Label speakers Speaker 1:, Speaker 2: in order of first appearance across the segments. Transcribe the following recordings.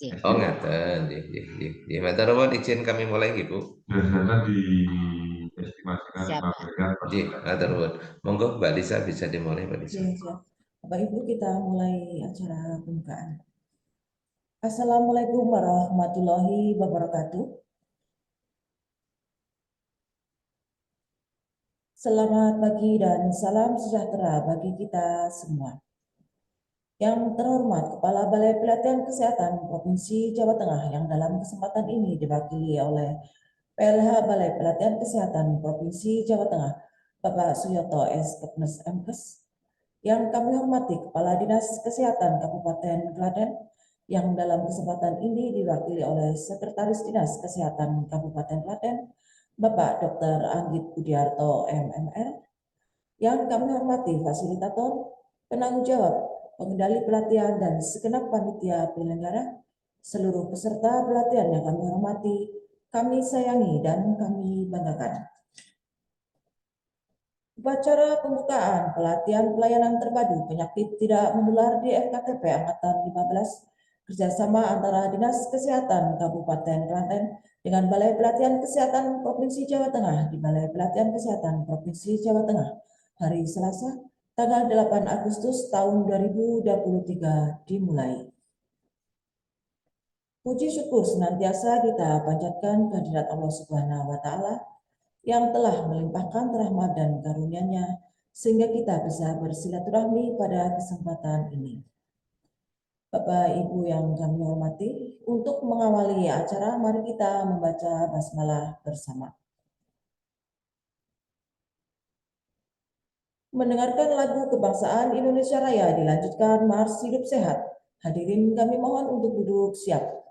Speaker 1: Oh ngaten, nggih nggih nggih. Nggih, matur nuwun izin kami mulai nggih, Bu.
Speaker 2: Biasanya diestimasikan
Speaker 3: Siap,
Speaker 2: 5
Speaker 3: Pak.
Speaker 2: miliar per
Speaker 1: Nggih, matur nuwun. Monggo Mbak Lisa bisa dimulai, Mbak Lisa.
Speaker 4: Oke, siap. Bapak Ibu, kita mulai acara pembukaan. Assalamualaikum warahmatullahi wabarakatuh. Selamat pagi dan salam sejahtera bagi kita semua. Yang terhormat Kepala Balai Pelatihan Kesehatan Provinsi Jawa Tengah yang dalam kesempatan ini diwakili oleh PLH Balai Pelatihan Kesehatan Provinsi Jawa Tengah, Bapak Suyoto S. Kepnes MKes. Yang kami hormati Kepala Dinas Kesehatan Kabupaten Klaten yang dalam kesempatan ini diwakili oleh Sekretaris Dinas Kesehatan Kabupaten Klaten, Bapak Dr. Anggit Budiarto MMR. Yang kami hormati fasilitator, penanggung jawab, pengendali pelatihan dan segenap panitia penyelenggara, seluruh peserta pelatihan yang kami hormati, kami sayangi dan kami banggakan. Upacara pembukaan pelatihan pelayanan terpadu penyakit tidak menular di FKTP Angkatan 15 kerjasama antara Dinas Kesehatan Kabupaten Klaten dengan Balai Pelatihan Kesehatan Provinsi Jawa Tengah di Balai Pelatihan Kesehatan Provinsi Jawa Tengah hari Selasa tanggal 8 Agustus tahun 2023 dimulai. Puji syukur senantiasa kita panjatkan kehadirat Allah Subhanahu wa Ta'ala yang telah melimpahkan rahmat dan karunia-Nya sehingga kita bisa bersilaturahmi pada kesempatan ini. Bapak Ibu yang kami hormati, untuk mengawali acara mari kita membaca basmalah bersama. Mendengarkan lagu kebangsaan Indonesia Raya dilanjutkan Mars Hidup Sehat. Hadirin kami mohon untuk duduk siap.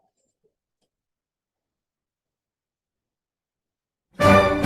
Speaker 5: Thank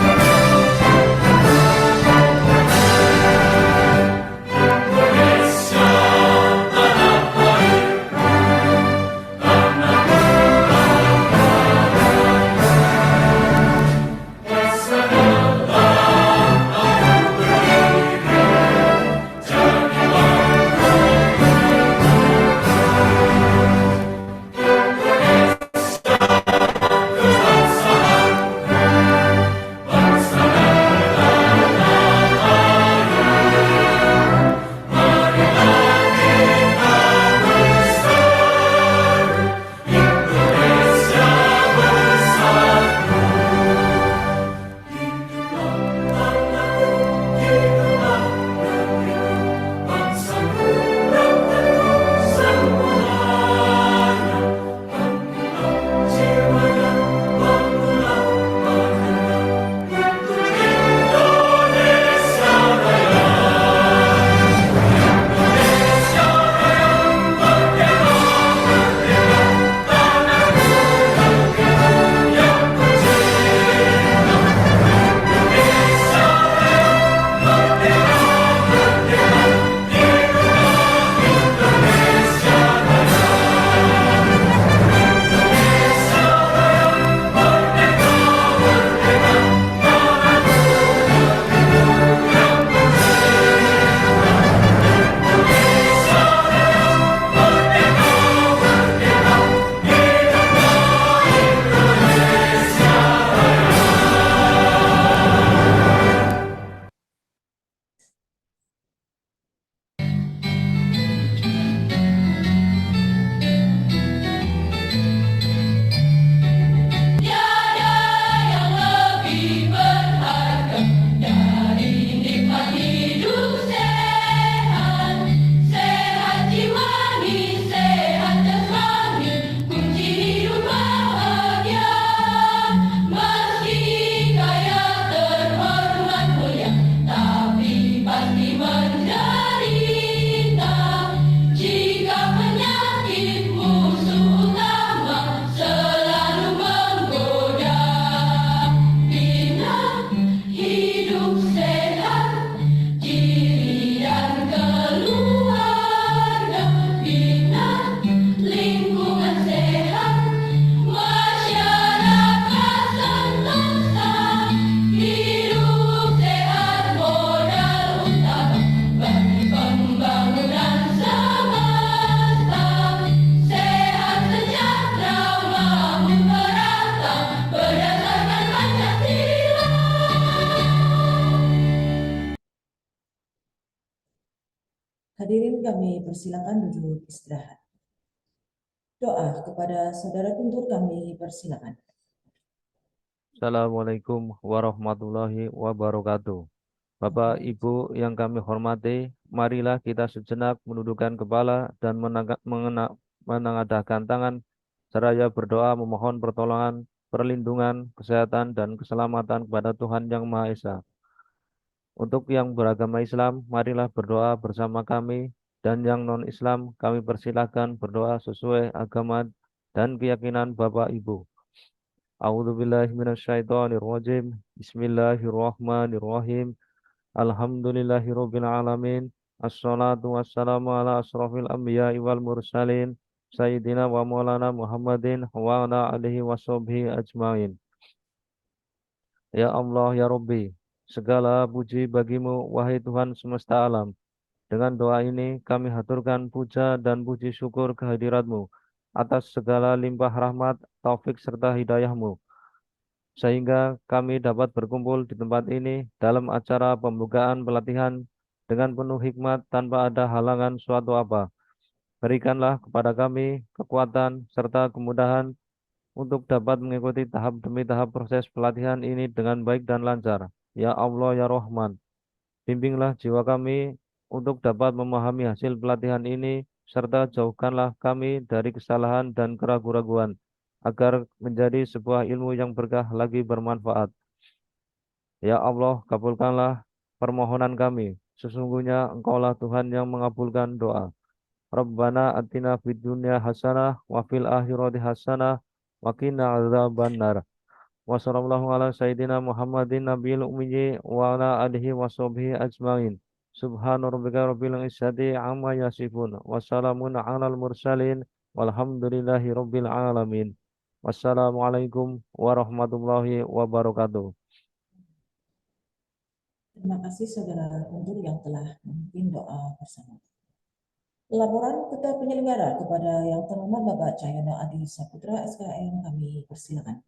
Speaker 4: kami persilakan duduk istirahat. Doa kepada saudara Guntur kami persilakan.
Speaker 3: Assalamualaikum warahmatullahi wabarakatuh. Bapak, Ibu yang kami hormati, marilah kita sejenak menundukkan kepala dan menengadahkan tangan, seraya berdoa memohon pertolongan, perlindungan, kesehatan, dan keselamatan kepada Tuhan Yang Maha Esa. Untuk yang beragama Islam, marilah berdoa bersama kami, dan yang non-Islam, kami persilahkan berdoa sesuai agama dan keyakinan Bapak Ibu. A'udzubillahiminasyaitonirrajim. Bismillahirrahmanirrahim. Alhamdulillahirabbil alamin. Assalatu wassalamu ala asrofil anbiya'i wal mursalin. Sayyidina wa maulana Muhammadin wa ala alihi washabbihi ajmain. Ya Allah, ya Rabbi, segala puji bagimu, wahai Tuhan semesta alam. Dengan doa ini kami haturkan puja dan puji syukur kehadirat-Mu atas segala limpah rahmat, taufik serta hidayah-Mu, sehingga kami dapat berkumpul di tempat ini dalam acara pembukaan pelatihan dengan penuh hikmat tanpa ada halangan suatu apa. Berikanlah kepada kami kekuatan serta kemudahan untuk dapat mengikuti tahap demi tahap proses pelatihan ini dengan baik dan lancar. Ya Allah, ya Rahman, bimbinglah jiwa kami untuk dapat memahami hasil pelatihan ini, serta jauhkanlah kami dari kesalahan dan keraguan-raguan, agar menjadi sebuah ilmu yang berkah lagi bermanfaat. Ya Allah, kabulkanlah permohonan kami. Sesungguhnya Engkaulah Tuhan yang mengabulkan doa. Rabbana atina fid dunya hasanah wa fil akhirati hasanah wa qina adzabannar. Wa sallallahu ala sayyidina Muhammadin nabiyil ummi wa ala alihi washabbihi ajmain. Subhana rabbika rabbil izzati amma yasifun wa salamun alal mursalin walhamdulillahi rabbil alamin. Wassalamualaikum warahmatullahi wabarakatuh.
Speaker 4: Terima kasih saudara Guntur yang telah memimpin doa bersama. Laporan Ketua Penyelenggara kepada yang terhormat Bapak Cahyono Adi Saputra SKM kami persilakan.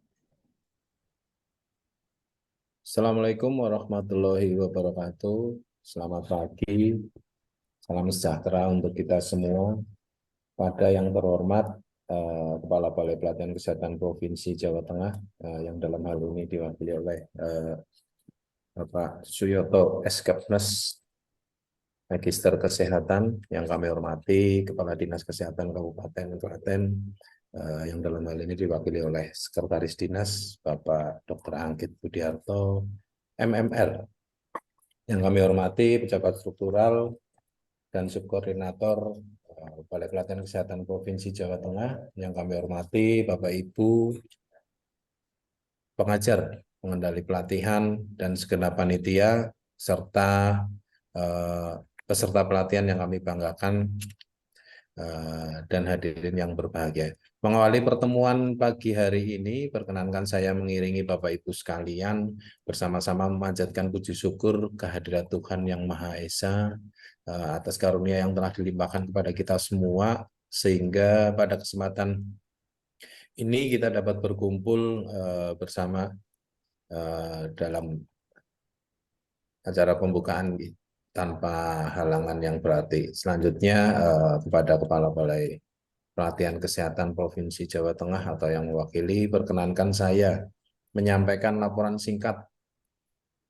Speaker 5: Assalamualaikum warahmatullahi wabarakatuh. Selamat pagi, salam sejahtera untuk kita semua. Pada yang terhormat Kepala Balai Pelatihan Kesehatan Provinsi Jawa Tengah, yang dalam hal ini diwakili oleh Bapak Suyoto SKepnes Magister Kesehatan, yang kami hormati Kepala Dinas Kesehatan Kabupaten Klaten, yang dalam hal ini diwakili oleh Sekretaris Dinas Bapak Dr. Anggit Budiarto, MMR, yang kami hormati pejabat struktural dan subkoordinator Balai Pelatihan Kesehatan Provinsi Jawa Tengah, yang kami hormati Bapak Ibu pengajar, pengendali pelatihan, dan segenap panitia, serta peserta pelatihan yang kami banggakan dan hadirin yang berbahagia. Mengawali pertemuan pagi hari ini, perkenankan saya mengiringi Bapak Ibu sekalian bersama-sama memanjatkan puji syukur kehadirat Tuhan Yang Maha Esa atas karunia yang telah dilimpahkan kepada kita semua, sehingga pada kesempatan ini kita dapat berkumpul bersama dalam acara pembukaan tanpa halangan yang berarti. Selanjutnya kepada Kepala Balai Pelatihan Kesehatan Provinsi Jawa Tengah atau yang mewakili, perkenankan saya menyampaikan laporan singkat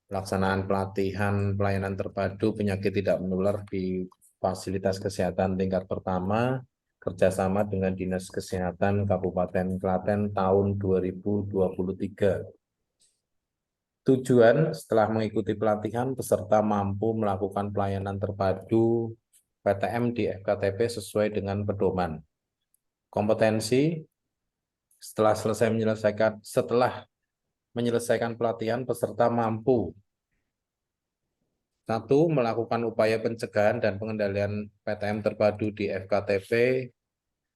Speaker 5: pelaksanaan pelatihan pelayanan terpadu penyakit tidak menular di fasilitas kesehatan tingkat pertama kerjasama dengan Dinas Kesehatan Kabupaten Klaten tahun 2023. Tujuan setelah mengikuti pelatihan, peserta mampu melakukan pelayanan terpadu PTM di FKTP sesuai dengan pedoman. Kompetensi setelah menyelesaikan pelatihan, peserta mampu: 1. Melakukan upaya pencegahan dan pengendalian PTM terpadu di FKTP.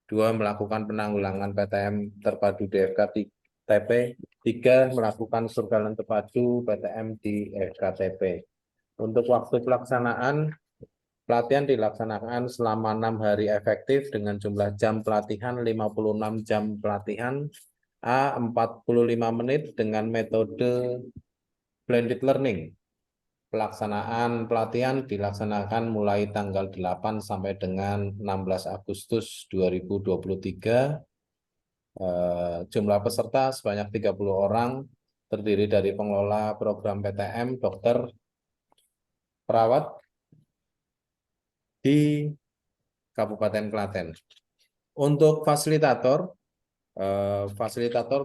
Speaker 5: 2. Melakukan penanggulangan PTM terpadu di FKTP. 3. Melakukan surveillance terpadu PTM di FKTP. Untuk waktu pelaksanaan, pelatihan dilaksanakan selama 6 hari efektif dengan jumlah jam pelatihan 56 jam pelatihan, 45 menit dengan metode blended learning. pelaksanaan pelatihan dilaksanakan mulai tanggal 8 sampai dengan 16 Agustus 2023. Jumlah peserta sebanyak 30 orang, terdiri dari pengelola program PTM, dokter, perawat di Kabupaten Klaten. Untuk fasilitator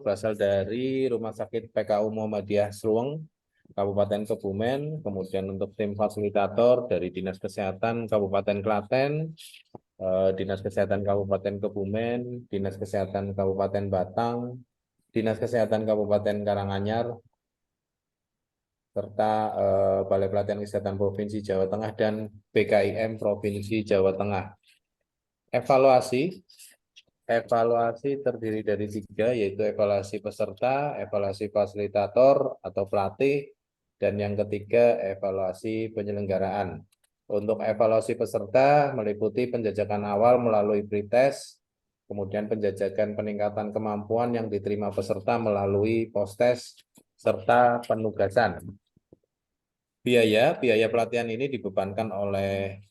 Speaker 5: berasal dari Rumah Sakit PKU Muhammadiyah Slueng, Kabupaten Kebumen. Kemudian untuk tim fasilitator dari Dinas Kesehatan Kabupaten Klaten, Dinas Kesehatan Kabupaten Kebumen, Dinas Kesehatan Kabupaten Batang, Dinas Kesehatan Kabupaten Karanganyar, serta Balai Pelatihan Kesehatan Provinsi Jawa Tengah dan BKIM Provinsi Jawa Tengah. Evaluasi terdiri dari 3, yaitu evaluasi peserta, evaluasi fasilitator atau pelatih, dan yang ketiga evaluasi penyelenggaraan. Untuk evaluasi peserta meliputi penjajakan awal melalui pretest, kemudian penjajakan peningkatan kemampuan yang diterima peserta melalui post-test, serta penugasan. Biaya pelatihan ini dibebankan oleh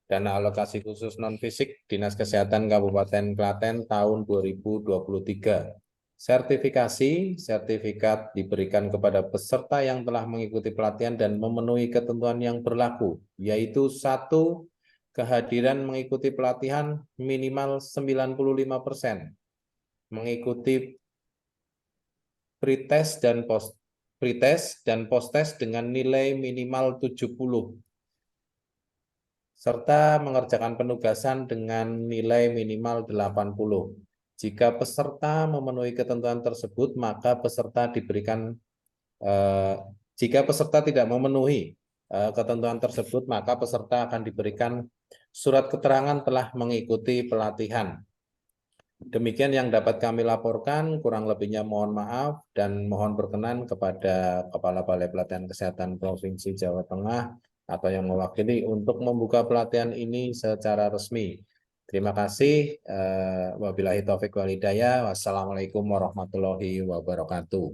Speaker 5: dana alokasi khusus non-fisik Dinas Kesehatan Kabupaten Klaten tahun 2023. Sertifikat diberikan kepada peserta yang telah mengikuti pelatihan dan memenuhi ketentuan yang berlaku, yaitu 1. Kehadiran mengikuti pelatihan minimal 95%, mengikuti pretest dan post-test dengan nilai minimal 70, serta mengerjakan penugasan dengan nilai minimal 80. Jika peserta memenuhi ketentuan tersebut, maka peserta jika peserta tidak memenuhi ketentuan tersebut, maka peserta akan diberikan surat keterangan telah mengikuti pelatihan. Demikian yang dapat kami laporkan, kurang lebihnya mohon maaf dan mohon berkenan kepada Kepala Balai Pelatihan Kesehatan Provinsi Jawa Tengah atau yang mewakili untuk membuka pelatihan ini secara resmi. Terima kasih. Wabillahi taufiq wal hidayah. Wassalamualaikum warahmatullahi wabarakatuh.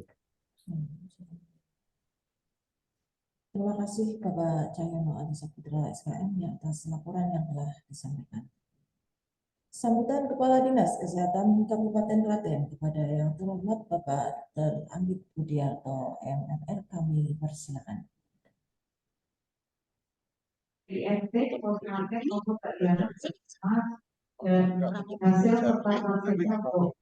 Speaker 4: Terima kasih Bapak Cahyono Adi Saputra SKM atas laporan yang telah disampaikan. Sambutan Kepala Dinas Kesehatan Kabupaten Klaten kepada yang terhormat Bapak Dr. Anggit Budiarto MMR, kami persilakan.
Speaker 6: IMT memperkenalkan untuk kegiatan dan hasil serta prakteknya untuk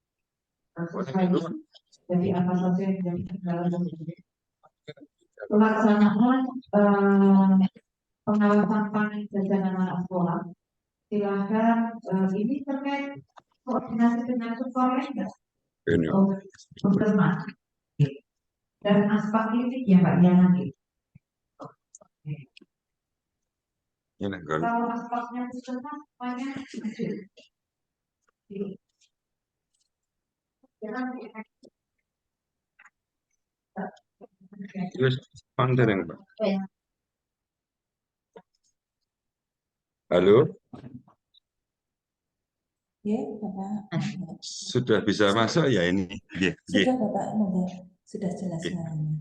Speaker 6: jadi apa saja yang menjadi dalam pelaksanaan pengawasan panen jajanan anak sekolah. Silakan ini terkait koordinasi dengan supplier Puskesmas dan aspek ini ya Pak ya nanti. Kalau aspeknya Puskesmas semuanya
Speaker 7: Terus pandering, Pak. Halo,
Speaker 4: Ya, Bapak.
Speaker 7: sudah bisa masuk ya ini?
Speaker 4: Sudah Bapak, monggo. Sudah jelas suaranya.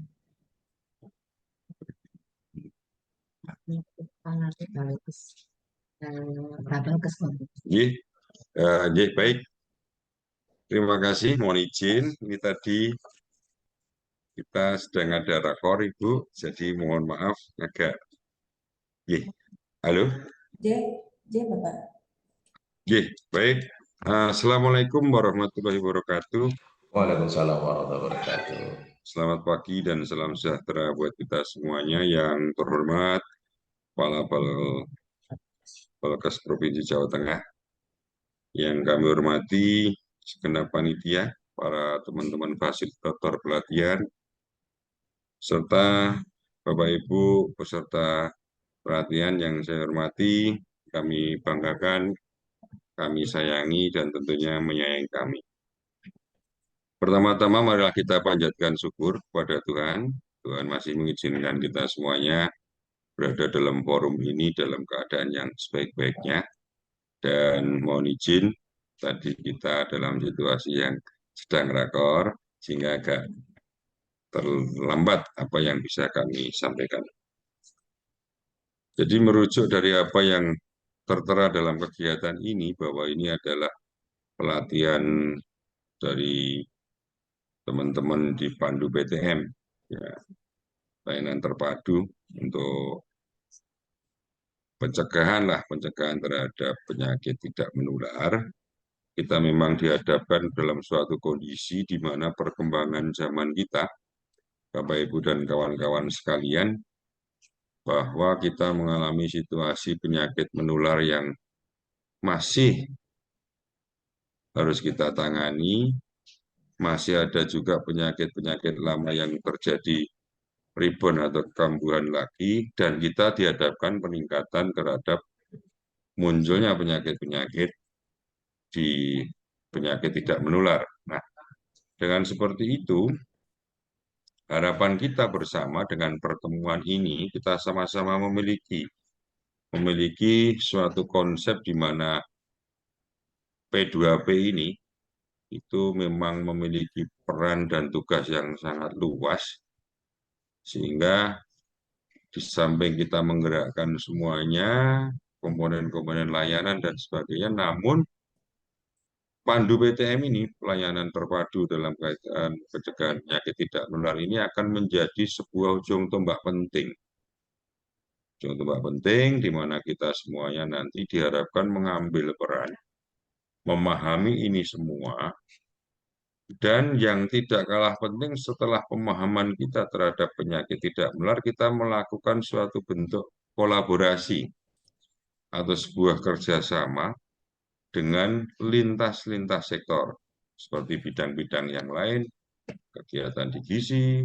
Speaker 7: Baik. Terima kasih. Mohon izin. Ini tadi kita sedang ada rakor, Ibu. Jadi mohon maaf agak. Halo.
Speaker 4: Bapak.
Speaker 7: Baik. Assalamualaikum warahmatullahi wabarakatuh.
Speaker 1: Waalaikumsalam warahmatullahi wabarakatuh.
Speaker 7: Selamat pagi dan salam sejahtera buat kita semuanya. Yang terhormat Kepala Balkes Provinsi Jawa Tengah, yang kami hormati segenap panitia, para teman-teman fasilitator pelatihan, serta Bapak Ibu peserta pelatihan yang saya hormati, kami banggakan, kami sayangi, dan tentunya menyayangi kami. Pertama-tama marilah kita panjatkan syukur kepada Tuhan. Tuhan masih mengizinkan kita semuanya berada dalam forum ini dalam keadaan yang sebaik-baiknya. Dan mohon izin, tadi kita dalam situasi yang sedang rakor, sehingga agak terlambat apa yang bisa kami sampaikan. Jadi merujuk dari apa yang tertera dalam kegiatan ini, bahwa ini adalah pelatihan dari teman-teman di Pandu PTM, ya, layanan terpadu untuk pencegahan terhadap penyakit tidak menular. Kita memang dihadapkan dalam suatu kondisi di mana perkembangan zaman kita, Bapak Ibu dan kawan-kawan sekalian, bahwa kita mengalami situasi penyakit menular yang masih harus kita tangani, masih ada juga penyakit-penyakit lama yang terjadi rebound atau kambuhan lagi, dan kita dihadapkan peningkatan terhadap munculnya penyakit-penyakit di penyakit tidak menular. Nah, dengan seperti itu, harapan kita bersama dengan pertemuan ini, kita sama-sama memiliki suatu konsep di mana P2P ini itu memang memiliki peran dan tugas yang sangat luas, sehingga di samping kita menggerakkan semuanya, komponen-komponen layanan dan sebagainya, namun Pandu PTM ini, pelayanan terpadu dalam kaitan pencegahan penyakit tidak menular ini akan menjadi sebuah ujung tombak penting. Ujung tombak penting di mana kita semuanya nanti diharapkan mengambil peran, memahami ini semua, dan yang tidak kalah penting setelah pemahaman kita terhadap penyakit tidak menular, kita melakukan suatu bentuk kolaborasi atau sebuah kerjasama dengan lintas-lintas sektor, seperti bidang-bidang yang lain, kegiatan di gizi,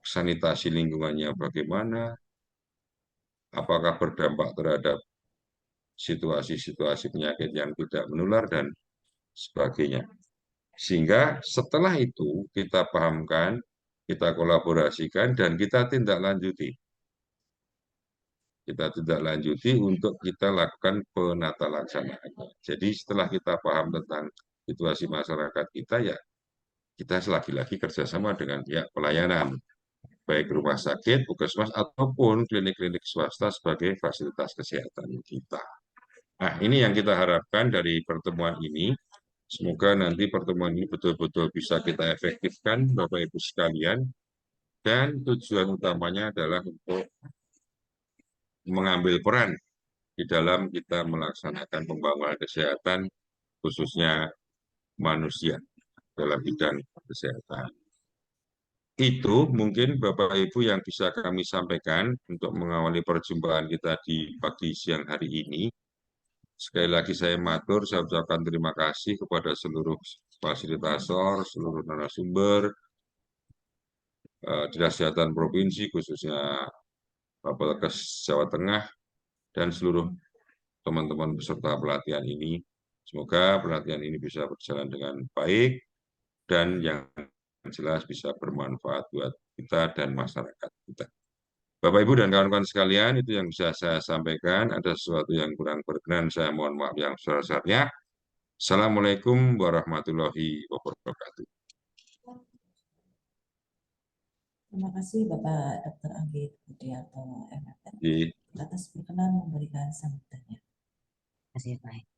Speaker 7: sanitasi lingkungannya bagaimana, apakah berdampak terhadap situasi-situasi penyakit yang tidak menular, dan sebagainya. Sehingga setelah itu kita pahamkan, kita kolaborasikan, dan kita tindak lanjuti. Kita tindak lanjuti untuk kita lakukan penata laksanaannya. Jadi setelah kita paham tentang situasi masyarakat kita, ya kita lagi-lagi kerjasama dengan pihak pelayanan, baik rumah sakit, puskesmas, ataupun klinik-klinik swasta sebagai fasilitas kesehatan kita. Nah, ini yang kita harapkan dari pertemuan ini. Semoga nanti pertemuan ini betul-betul bisa kita efektifkan, Bapak Ibu sekalian, dan tujuan utamanya adalah untuk mengambil peran di dalam kita melaksanakan pembangunan kesehatan, khususnya manusia dalam bidang kesehatan. Itu mungkin Bapak Ibu yang bisa kami sampaikan untuk mengawali perjumpaan kita di pagi siang hari ini. Sekali lagi saya ucapkan terima kasih kepada seluruh fasilitator, seluruh narasumber, Dinas Kesehatan Provinsi, khususnya Bapelkes Jawa Tengah, dan seluruh teman-teman peserta pelatihan ini. Semoga pelatihan ini bisa berjalan dengan baik, dan yang jelas bisa bermanfaat buat kita dan masyarakat kita. Bapak, Ibu, dan kawan-kawan sekalian, itu yang bisa saya sampaikan. Ada sesuatu yang kurang berkenan, saya mohon maaf yang sebesar-besarnya. Assalamualaikum warahmatullahi wabarakatuh.
Speaker 4: Terima kasih Bapak Dr. Anggit Budiarto, MFN,
Speaker 7: Di
Speaker 4: atas berkenan memberikan sambutannya.
Speaker 8: Kasih Pak.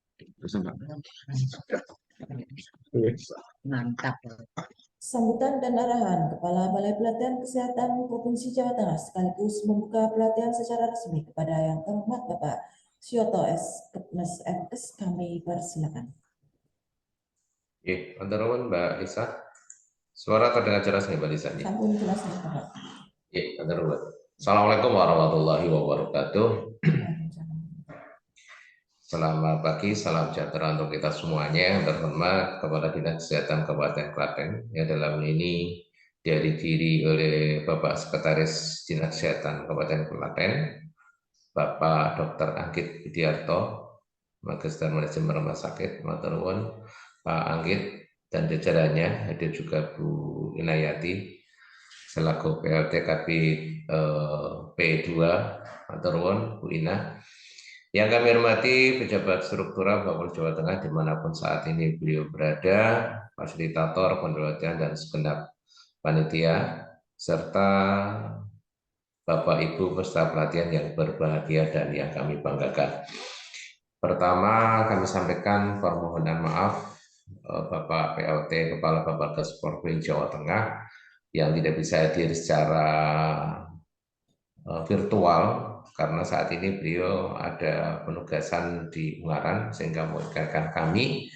Speaker 6: Mantap.
Speaker 4: Sambutan dan arahan Kepala Balai Pelatihan Kesehatan Provinsi Jawa Tengah sekaligus membuka pelatihan secara resmi kepada yang terhormat Bapak Syoto S. Kepnes FS, kami persilakan.
Speaker 1: Antarawan Mbak Lisa. Suara terdengar jelas nih Mbak Lisa.
Speaker 4: Sampun jelas nih Bapak.
Speaker 1: Antarawan. Assalamualaikum warahmatullahi wabarakatuh. Selamat pagi, salam sejahtera untuk kita semuanya. Terhormat kepada Dinas Kesehatan Kabupaten Klaten yang dalam ini dihadiri oleh Bapak Sekretaris Dinas Kesehatan Kabupaten Klaten, Bapak Dr. Anggit Budiarto, Magister Manajemen Rumah Sakit, Matur nuwun Pak Anggit dan jajarannya, hadir juga Bu Inayati selaku PLT Kabid P2, Matur nuwun Bu Ina. Yang kami hormati pejabat struktural Bapelkes Jawa Tengah dimanapun saat ini beliau berada, fasilitator, pendolatan dan segenap panitia, serta Bapak Ibu peserta pelatihan yang berbahagia dan yang kami banggakan. Pertama, kami sampaikan permohonan maaf Bapak PLT Kepala Babinkas Provinsi Jawa Tengah yang tidak bisa hadir secara virtual karena saat ini beliau ada penugasan di Ungaran sehingga mewakilkan kami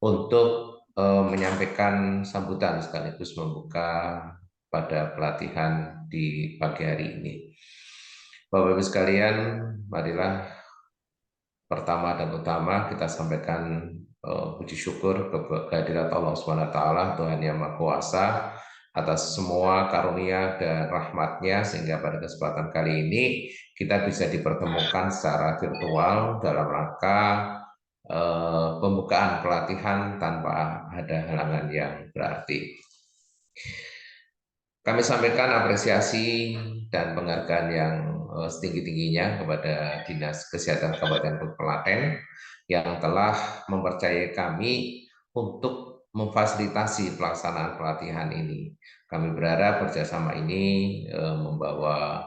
Speaker 1: untuk menyampaikan sambutan sekaligus membuka pada pelatihan di pagi hari ini. Bapak Ibu sekalian, marilah pertama dan utama kita sampaikan puji syukur kehadirat Allah SWT, Tuhan Yang Maha Kuasa, atas semua karunia dan rahmatnya sehingga pada kesempatan kali ini kita bisa dipertemukan secara virtual dalam rangka pembukaan pelatihan tanpa ada halangan yang berarti. Kami sampaikan apresiasi dan penghargaan yang setinggi-tingginya kepada Dinas Kesehatan Kabupaten Klaten yang telah mempercayai kami untuk memfasilitasi pelaksanaan pelatihan ini. Kami berharap kerjasama ini membawa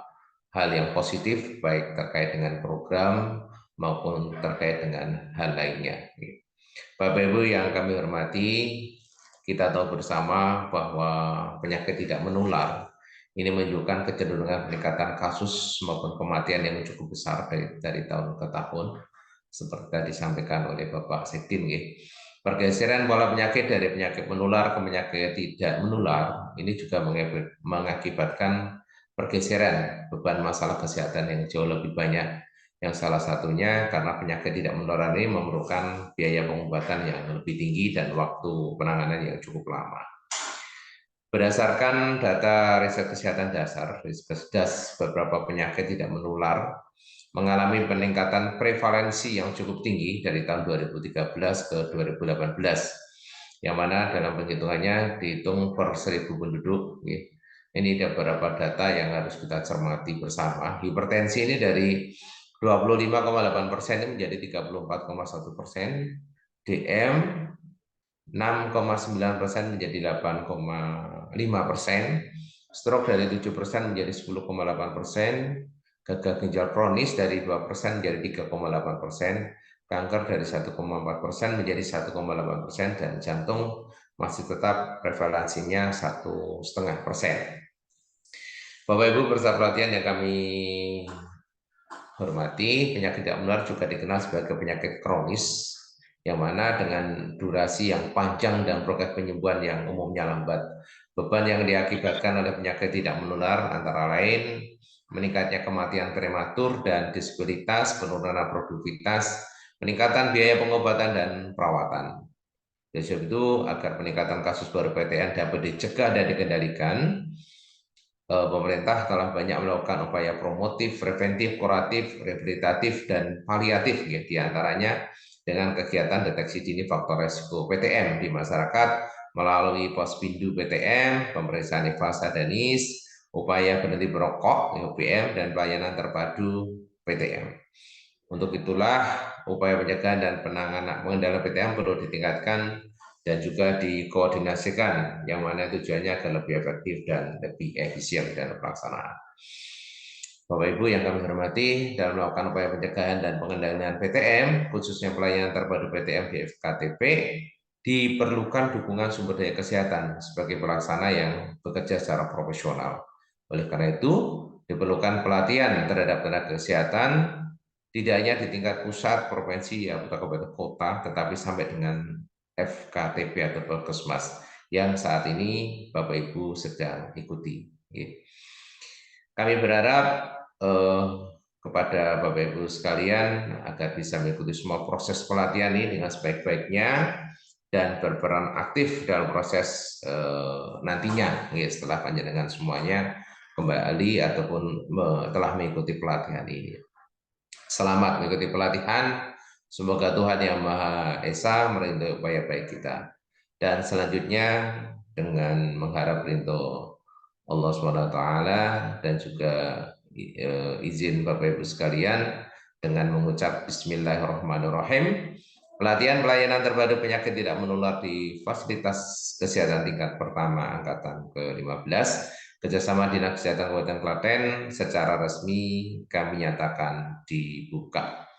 Speaker 1: hal yang positif baik terkait dengan program maupun terkait dengan hal lainnya. Bapak Ibu yang kami hormati, kita tahu bersama bahwa penyakit tidak menular ini menunjukkan kecenderungan peningkatan kasus maupun kematian yang cukup besar dari tahun ke tahun, seperti tadi disampaikan oleh Bapak Sekdim. Pergeseran pola penyakit dari penyakit menular ke penyakit tidak menular ini juga mengakibatkan pergeseran beban masalah kesehatan yang jauh lebih banyak. Yang salah satunya karena penyakit tidak menular ini memerlukan biaya pengobatan yang lebih tinggi dan waktu penanganan yang cukup lama. Berdasarkan data riset kesehatan dasar, Riskesdas, beberapa penyakit tidak menular mengalami peningkatan prevalensi yang cukup tinggi dari tahun 2013 ke 2018, yang mana dalam penghitungannya dihitung per 1.000 penduduk. Ini ada beberapa data yang harus kita cermati bersama. Hipertensi ini dari 25,8% menjadi 34,1%, DM 6,9% menjadi 8,5%, stroke dari 7% menjadi 10,8%, gagal ginjal kronis dari 2% menjadi 3,8%, kanker dari 1,4% menjadi 1,8%, dan jantung masih tetap prevalensinya 1,5%. Bapak Ibu peserta pelatihan yang kami hormati, penyakit tidak menular juga dikenal sebagai penyakit kronis, yang mana dengan durasi yang panjang dan proses penyembuhan yang umumnya lambat. Beban yang diakibatkan oleh penyakit tidak menular antara lain meningkatnya kematian prematur dan disabilitas, penurunan produktivitas, peningkatan biaya pengobatan dan perawatan. Oleh sebab itu, agar peningkatan kasus baru PTN dapat dicegah dan dikendalikan, pemerintah telah banyak melakukan upaya promotif, preventif, kuratif, rehabilitatif, dan paliatif, ya, diantaranya dengan kegiatan deteksi dini faktor resiko PTM di masyarakat melalui Pospindu PTM, pemeriksaan influenza danis, upaya berhenti merokok (UBM), dan pelayanan terpadu PTM. Untuk itulah upaya pencegahan dan pengendalian PTM perlu ditingkatkan dan juga dikoordinasikan, yang mana tujuannya agar lebih efektif dan lebih efisien dalam pelaksanaan. Bapak Ibu yang kami hormati, dalam melakukan upaya pencegahan dan pengendalian PTM, khususnya pelayanan terpadu PTM di FKTP, diperlukan dukungan sumber daya kesehatan sebagai pelaksana yang bekerja secara profesional. Oleh karena itu, diperlukan pelatihan terhadap tenaga kesehatan, tidak hanya di tingkat pusat, provinsi, atau kabupaten kota, tetapi sampai dengan FKTP atau Puskesmas yang saat ini Bapak Ibu sedang ikuti. Kami berharap kepada Bapak Ibu sekalian agar bisa mengikuti semua proses pelatihan ini dengan sebaik-baiknya dan berperan aktif dalam proses nantinya setelah panjenengan semuanya kembali ataupun telah mengikuti pelatihan ini. Selamat mengikuti pelatihan. Semoga Tuhan Yang Maha Esa merintui upaya baik kita. Dan selanjutnya dengan mengharap rindu Allah SWT dan juga izin Bapak Ibu sekalian dengan mengucap Bismillahirrahmanirrahim. Pelatihan pelayanan terpadu penyakit tidak menular di Fasilitas Kesehatan tingkat pertama Angkatan ke-15 kerjasama Dinas Kesehatan Kabupaten Klaten secara resmi kami nyatakan dibuka.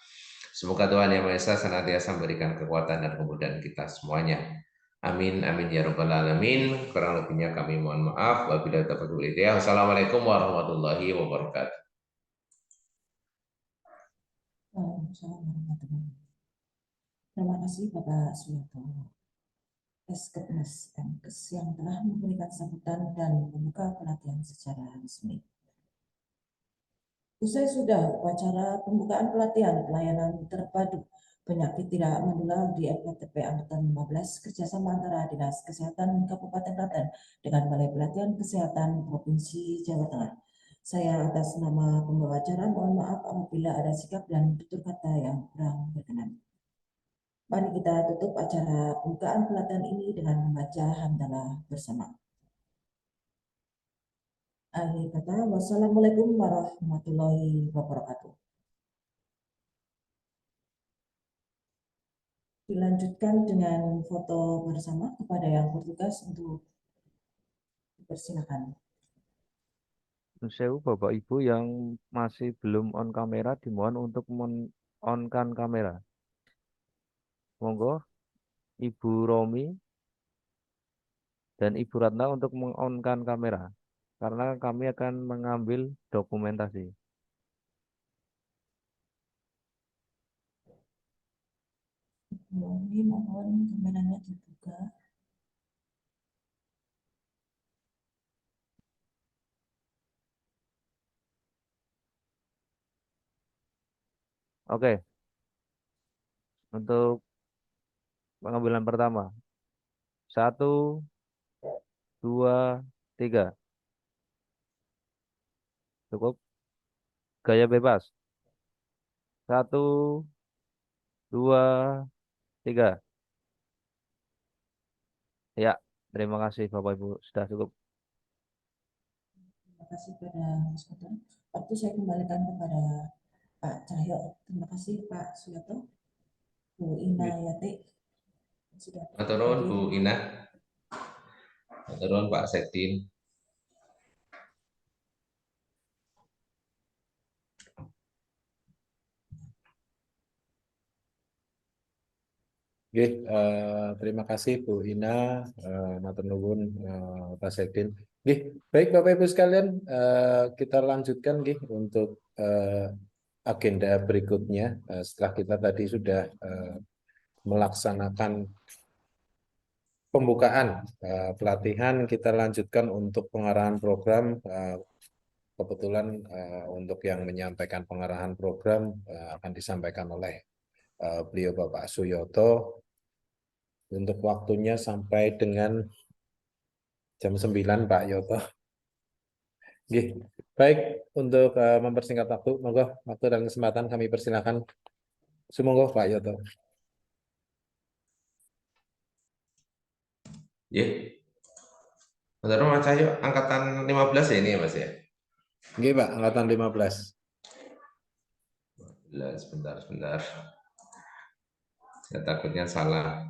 Speaker 1: Semoga Tuhan Yang Maha Esa senantiasa memberikan kekuatan dan kemudahan kita semuanya. Amin, amin ya rabbal alamin. Kurang lebihnya kami mohon maaf. Wabillahi taufiq wal hidayah. Wassalamualaikum warahmatullahi wabarakatuh.
Speaker 4: Waalaikumsalam warahmatullahi wabarakatuh. Terima kasih Bapak Suyoto, Eskepnes MKes yang telah memberikan sambutan dan membuka pelatihan secara resmi. Usai sudah upacara pembukaan pelatihan pelayanan terpadu penyakit tidak menular di FKTP Angkatan 15 kerjasama antara Dinas Kesehatan Kabupaten Klaten dengan Balai Pelatihan Kesehatan Provinsi Jawa Tengah. Saya atas nama pembawa acara mohon maaf apabila ada sikap dan tutur kata yang kurang berkenan. Mari kita tutup acara pembukaan pelatihan ini dengan membaca hamdalah bersama. Akhir kata, wassalamualaikum warahmatullahi wabarakatuh. Dilanjutkan dengan foto bersama kepada yang bertugas untuk dipersilakan.
Speaker 3: Sewu Bapak Ibu yang masih belum on kamera dimohon untuk on-kan kamera. Monggo Ibu Romi dan Ibu Ratna untuk meng-on-kan kamera karena kami akan mengambil dokumentasi.
Speaker 4: Romi mohon kameranya dibuka.
Speaker 3: Oke. Untuk pengambilan pertama. 1, 2, 3. Cukup. Gaya bebas. 1, 2, 3. Ya, terima kasih Bapak Ibu. Sudah cukup.
Speaker 4: Terima kasih pada Mas Ketua. Waktu saya kembalikan kepada Pak Cahyo. Terima kasih Pak Suyoto, Bu Ina Yati. Sudah
Speaker 1: Maturun Bu
Speaker 4: hadir.
Speaker 1: Ina. Maturun Pak Sekdin.
Speaker 5: Oke, terima kasih Bu Ina, matur nuwun Pak Sekdin. Oke, baik Bapak Ibu sekalian, kita lanjutkan untuk agenda berikutnya. Setelah kita tadi sudah melaksanakan pembukaan pelatihan, kita lanjutkan untuk pengarahan program. Kebetulan untuk yang menyampaikan pengarahan program akan disampaikan oleh beliau Bapak Suyoto. Untuk waktunya sampai dengan jam 9 Pak Yoto. Oke, baik, untuk mempersingkat waktu, monggo waktu dan kesempatan kami persilakan. Semoga Pak Yoto.
Speaker 1: Ya. Maturun Mas Cahyo, angkatan 15 ya ini ya Mas ya?
Speaker 5: Oke Pak, angkatan 15.
Speaker 1: Sebentar. Saya takutnya salah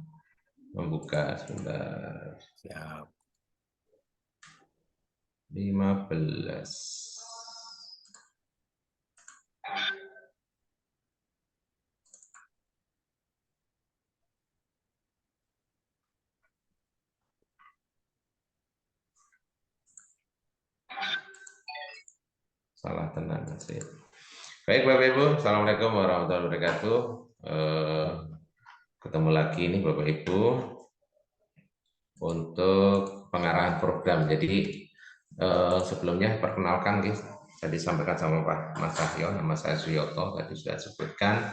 Speaker 1: membuka, sebentar.
Speaker 5: Siap.
Speaker 1: 15. Salah tenang sih. Baik Bapak Ibu, Assalamualaikum warahmatullahi wabarakatuh. Ketemu lagi nih Bapak Ibu untuk pengarahan program. Jadi sebelumnya perkenalkan tadi sampaikan sama Pak Mas Cahyo, nama saya Suyoto, tadi sudah sebutkan.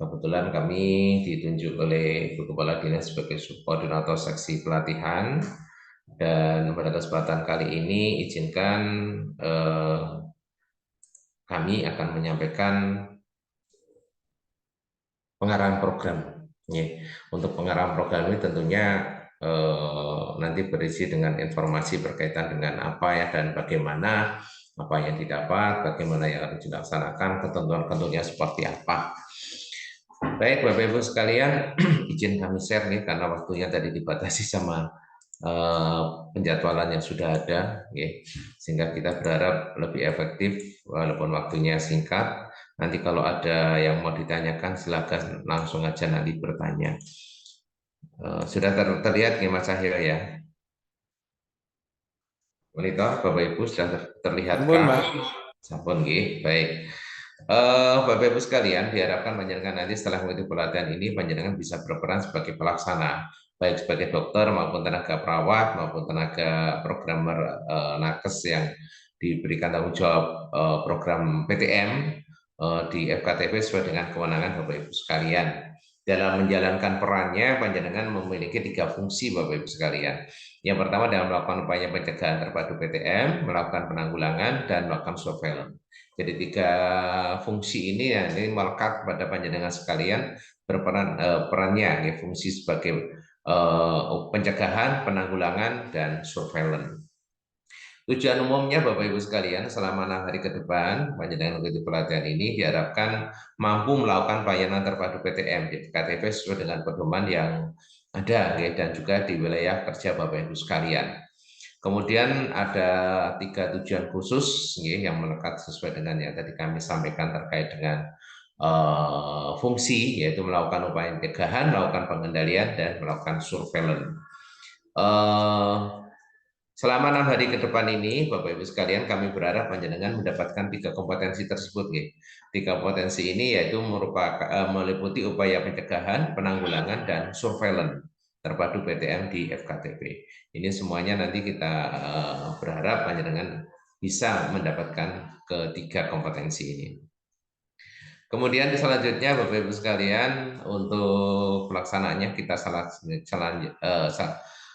Speaker 1: Kebetulan kami ditunjuk oleh Ibu Kepala Dinas sebagai subkoordinator seksi pelatihan, dan pada kesempatan kali ini izinkan kami akan menyampaikan pengarahan program. Untuk pengarahan program ini tentunya nanti berisi dengan informasi berkaitan dengan apa ya dan bagaimana, apa yang didapat, bagaimana yang harus dilaksanakan, ketentuan-ketentuannya seperti apa. Baik Bapak Ibu sekalian, izin kami share nih karena waktunya tadi dibatasi sama penjadwalan yang sudah ada, sehingga kita berharap lebih efektif walaupun waktunya singkat. Nanti kalau ada yang mau ditanyakan silakan langsung aja nanti bertanya. Sudah terlihat Mas Cahyo ya? Monitor Bapak Ibu sudah terlihatkah? Sampun nggih, baik. Bapak Ibu sekalian, diharapkan panjenengan nanti setelah mengikuti pelatihan ini panjenengan bisa berperan sebagai pelaksana, baik sebagai dokter maupun tenaga perawat maupun tenaga programmer nakes yang diberikan tanggung jawab program PTM di FKTP sesuai dengan kewenangan Bapak Ibu sekalian. Dalam menjalankan perannya, panjenengan memiliki 3 fungsi Bapak Ibu sekalian. Yang pertama dalam melakukan upaya pencegahan terpadu PTM, melakukan penanggulangan, dan melakukan surveillance. Jadi 3 fungsi ini melekat pada panjenengan sekalian berperan perannya fungsi sebagai pencegahan, penanggulangan, dan surveillance. Tujuan umumnya Bapak Ibu sekalian selama 6 hari ke depan panjenengan mengikuti pelatihan ini diharapkan mampu melakukan pelayanan terpadu PTM di KTP sesuai dengan pedoman yang ada dan juga di wilayah kerja Bapak Ibu sekalian. Kemudian ada 3 tujuan khusus yang melekat sesuai dengan yang tadi kami sampaikan terkait dengan fungsi, yaitu melakukan upaya pencegahan, melakukan pengendalian, dan melakukan surveillance. Selama 6 hari ke depan ini, Bapak Ibu sekalian, kami berharap panjenengan mendapatkan 3 kompetensi tersebut. 3 kompetensi ini yaitu meliputi upaya pencegahan, penanggulangan, dan surveillance terpadu PTM di FKTP. Ini semuanya nanti kita berharap panjenengan bisa mendapatkan ketiga kompetensi ini. Kemudian selanjutnya Bapak Ibu sekalian, untuk pelaksanaannya kita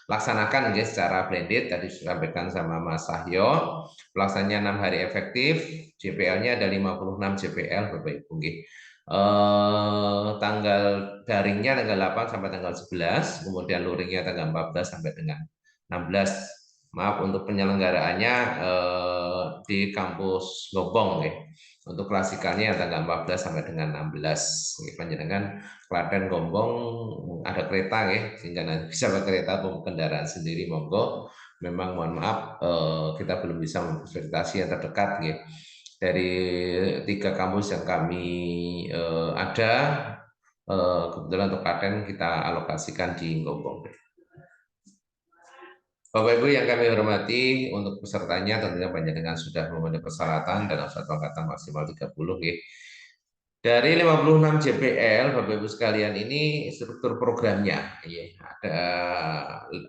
Speaker 1: laksanakan secara blended, tadi disampaikan sama Mas Cahyo. Pelaksanaannya 6 hari efektif, JPL-nya ada 56 JPL Bapak Ibu. Tanggal daringnya tanggal 8 sampai tanggal 11, kemudian luringnya tanggal 14 sampai dengan 16. Maaf, untuk penyelenggaraannya di kampus Gobong. Untuk klasikalnya tanggal 14 sampai dengan 16. Panjenengan Klaten Gombong ada kereta sehingga nanti bisa berkereta atau kendaraan sendiri monggo. Memang mohon maaf kita belum bisa memfasilitasi yang terdekat dari 3 kampus yang kami ada. Kebetulan untuk Klaten kita alokasikan di Gombong. Bapak Ibu yang kami hormati, untuk pesertanya tentunya panjenengan sudah memenuhi persyaratan dalam satu angkatan maksimal 30. Dari 56 JPL, Bapak Ibu sekalian, ini struktur programnya. Ada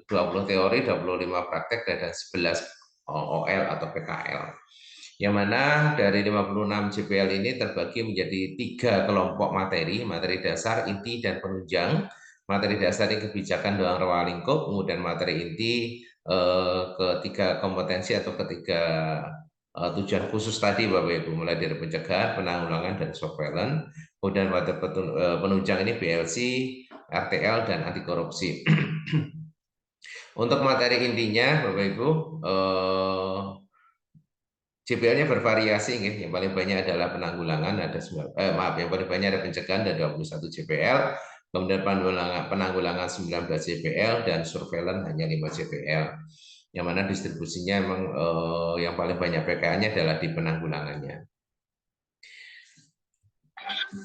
Speaker 1: 20 teori, 25 praktek, dan 11 OL atau PKL. Yang mana dari 56 JPL ini terbagi menjadi 3 kelompok materi, materi dasar, inti, dan penunjang. Materi dasar ini kebijakan dalam ruang lingkup, kemudian materi inti ketiga kompetensi atau ketiga tujuan khusus tadi Bapak Ibu, mulai dari pencegahan, penanggulangan, dan surveillance. Kemudian materi penunjang ini BLC, RTL, dan anti korupsi. Untuk materi intinya Bapak Ibu, JPL-nya bervariasi, yang paling banyak adalah penanggulangan, yang paling banyak ada pencegahan, ada 21 JPL, kemudian penanggulangan 19 JPL, dan surveillance hanya 5 JPL. Yang mana distribusinya memang yang paling banyak PKA-nya adalah di penanggulangannya.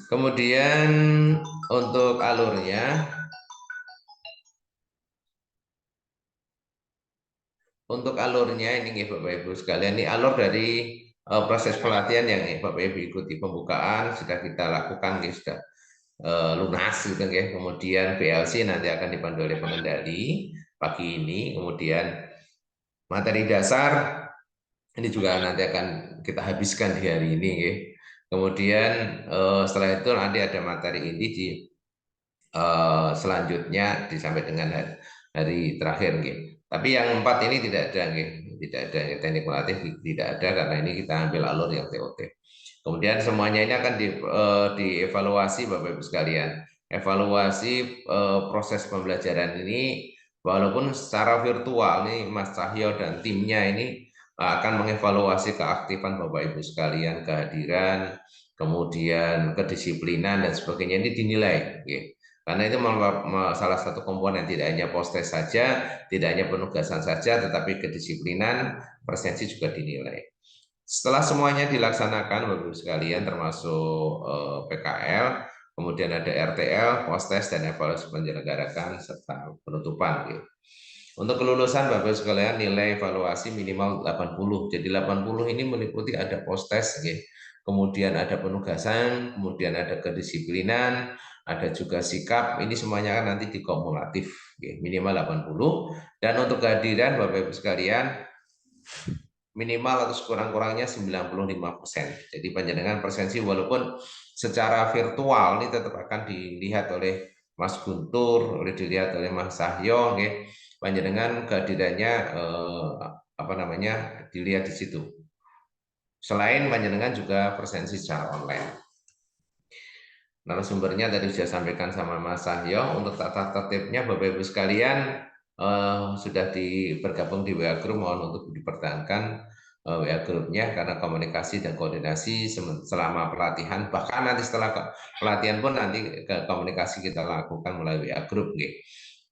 Speaker 1: Kemudian untuk alurnya, ini Bapak Ibu sekalian, ini alur dari proses pelatihan yang Bapak Ibu ikuti. Pembukaan sudah kita lakukan, sudah lunas kemudian BLC nanti akan dipandu oleh pengendali pagi ini. Kemudian materi dasar ini juga nanti akan kita habiskan di hari ini. Kemudian setelah itu nanti ada materi inti di selanjutnya sampai dengan hari terakhir. Tapi yang 4 ini tidak ada, teknik melatih tidak ada karena ini kita ambil alur yang TOT. Kemudian semuanya ini akan dievaluasi Bapak Ibu sekalian. Evaluasi proses pembelajaran ini walaupun secara virtual nih Mas Cahyo dan timnya ini akan mengevaluasi keaktifan Bapak Ibu sekalian, kehadiran, kemudian kedisiplinan dan sebagainya ini dinilai. Karena itu salah satu komponen, tidak hanya postes saja, tidak hanya penugasan saja, tetapi kedisiplinan, presensi juga dinilai. Setelah semuanya dilaksanakan, Bapak Ibu sekalian, termasuk PKL, kemudian ada RTL, postes, dan evaluasi penyelenggarakan, serta penutupan. Gitu. Untuk kelulusan Bapak Ibu sekalian, nilai evaluasi minimal 80. Jadi 80 ini meliputi ada postes, gitu. Kemudian ada penugasan, kemudian ada kedisiplinan, ada juga sikap, ini semuanya kan nanti dikumulatif, minimal 80. Dan untuk kehadiran Bapak Ibu sekalian, minimal atau sekurang-kurangnya 95%. Jadi panjenengan presensi walaupun secara virtual ini tetap akan dilihat oleh Mas Guntur, dilihat oleh Mas Sahyo, panjenengan kehadirannya dilihat di situ. Selain panjenengan juga presensi secara online. Narasumbernya tadi sudah sampaikan sama Mas Sahyo. Untuk tata tertibnya Bapak Ibu sekalian sudah bergabung di WA Group, mohon untuk dipertahankan WA Group-nya karena komunikasi dan koordinasi selama pelatihan, bahkan nanti setelah pelatihan pun nanti komunikasi kita lakukan melalui WA Group.